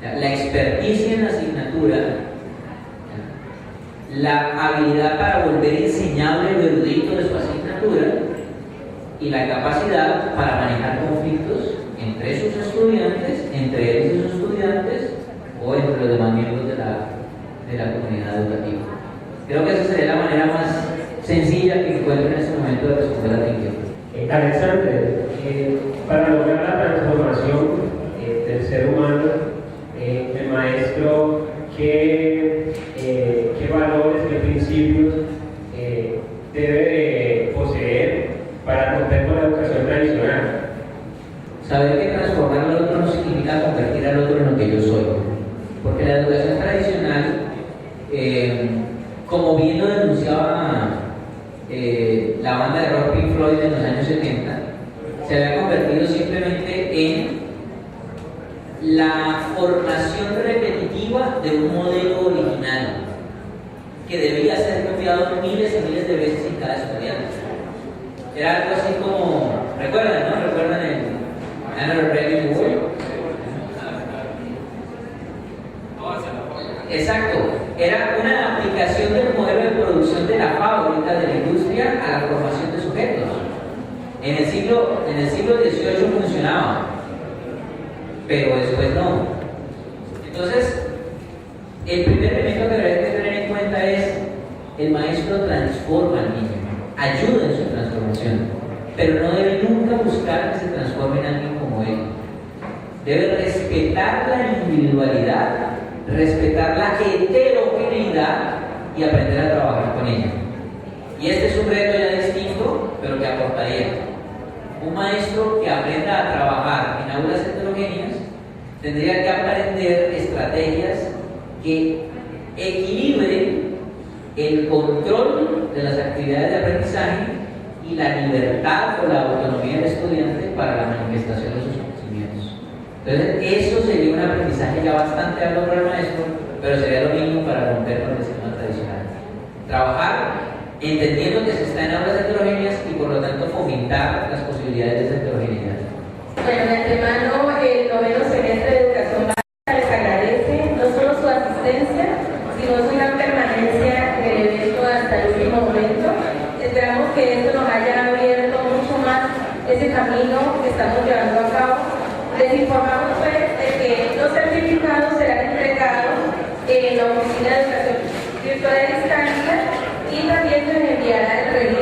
La experticia en la asignatura la habilidad para volver enseñable lo erudito de su asignatura y la capacidad para manejar conflictos entre sus estudiantes, entre ellos y sus estudiantes o entre los demás miembros de la comunidad educativa. Creo que esa sería la manera más sencilla que encuentro en este momento de responder a la inquietud. Alexander, para lograr la transformación del ser humano, el maestro, ¿qué valores, qué principios debe de poseer para romper con la educación tradicional? Saber que transformar al otro no significa convertir al otro en lo que yo soy, porque la educación tradicional, como bien lo denunciaba la banda de rock Pink Floyd en los años 70, se había convertido simplemente en la formación repetitiva de un modelo original que debía ser copiado miles y miles de veces en cada estudiante. Era algo así como, ¿recuerdan, no? ¿Recuerdan el Another Rebel War? Exacto, era una aplicación del modelo de producción de la fábrica, de la industria, a la formación de sujetos. En el siglo XVIII funcionaba, pero después no. Entonces, el primer elemento que debemos tener en cuenta es el maestro transforma al niño, ayuda en su transformación, pero no debe nunca buscar que se transforme en alguien como él. Debe respetar la individualidad, respetar la heterogeneidad y aprender a trabajar con ella. Y este es un reto ya distinto, pero que aportaría. Un maestro que aprenda a trabajar en aulas heterogéneas tendría que aprender estrategias que equilibren el control de las actividades de aprendizaje y la libertad o la autonomía del estudiante para la manifestación de sus conocimientos. Entonces, eso sería un aprendizaje ya bastante alto para el maestro, pero sería lo mismo para romper con el esquema tradicional. Trabajar entendiendo que se está en aulas heterogéneas y por lo tanto fomentar las posibilidades de esa heterogeneidad. Bueno, de antemano, el noveno semestre de educación básica les agradece no solo su asistencia, sino su gran permanencia en el evento hasta el último momento. Esperamos que esto nos haya abierto mucho más ese camino que estamos llevando a cabo. Les informamos pues de que los certificados serán entregados en la Oficina de Educación Virtual a Distancia y también se les enviará el reloj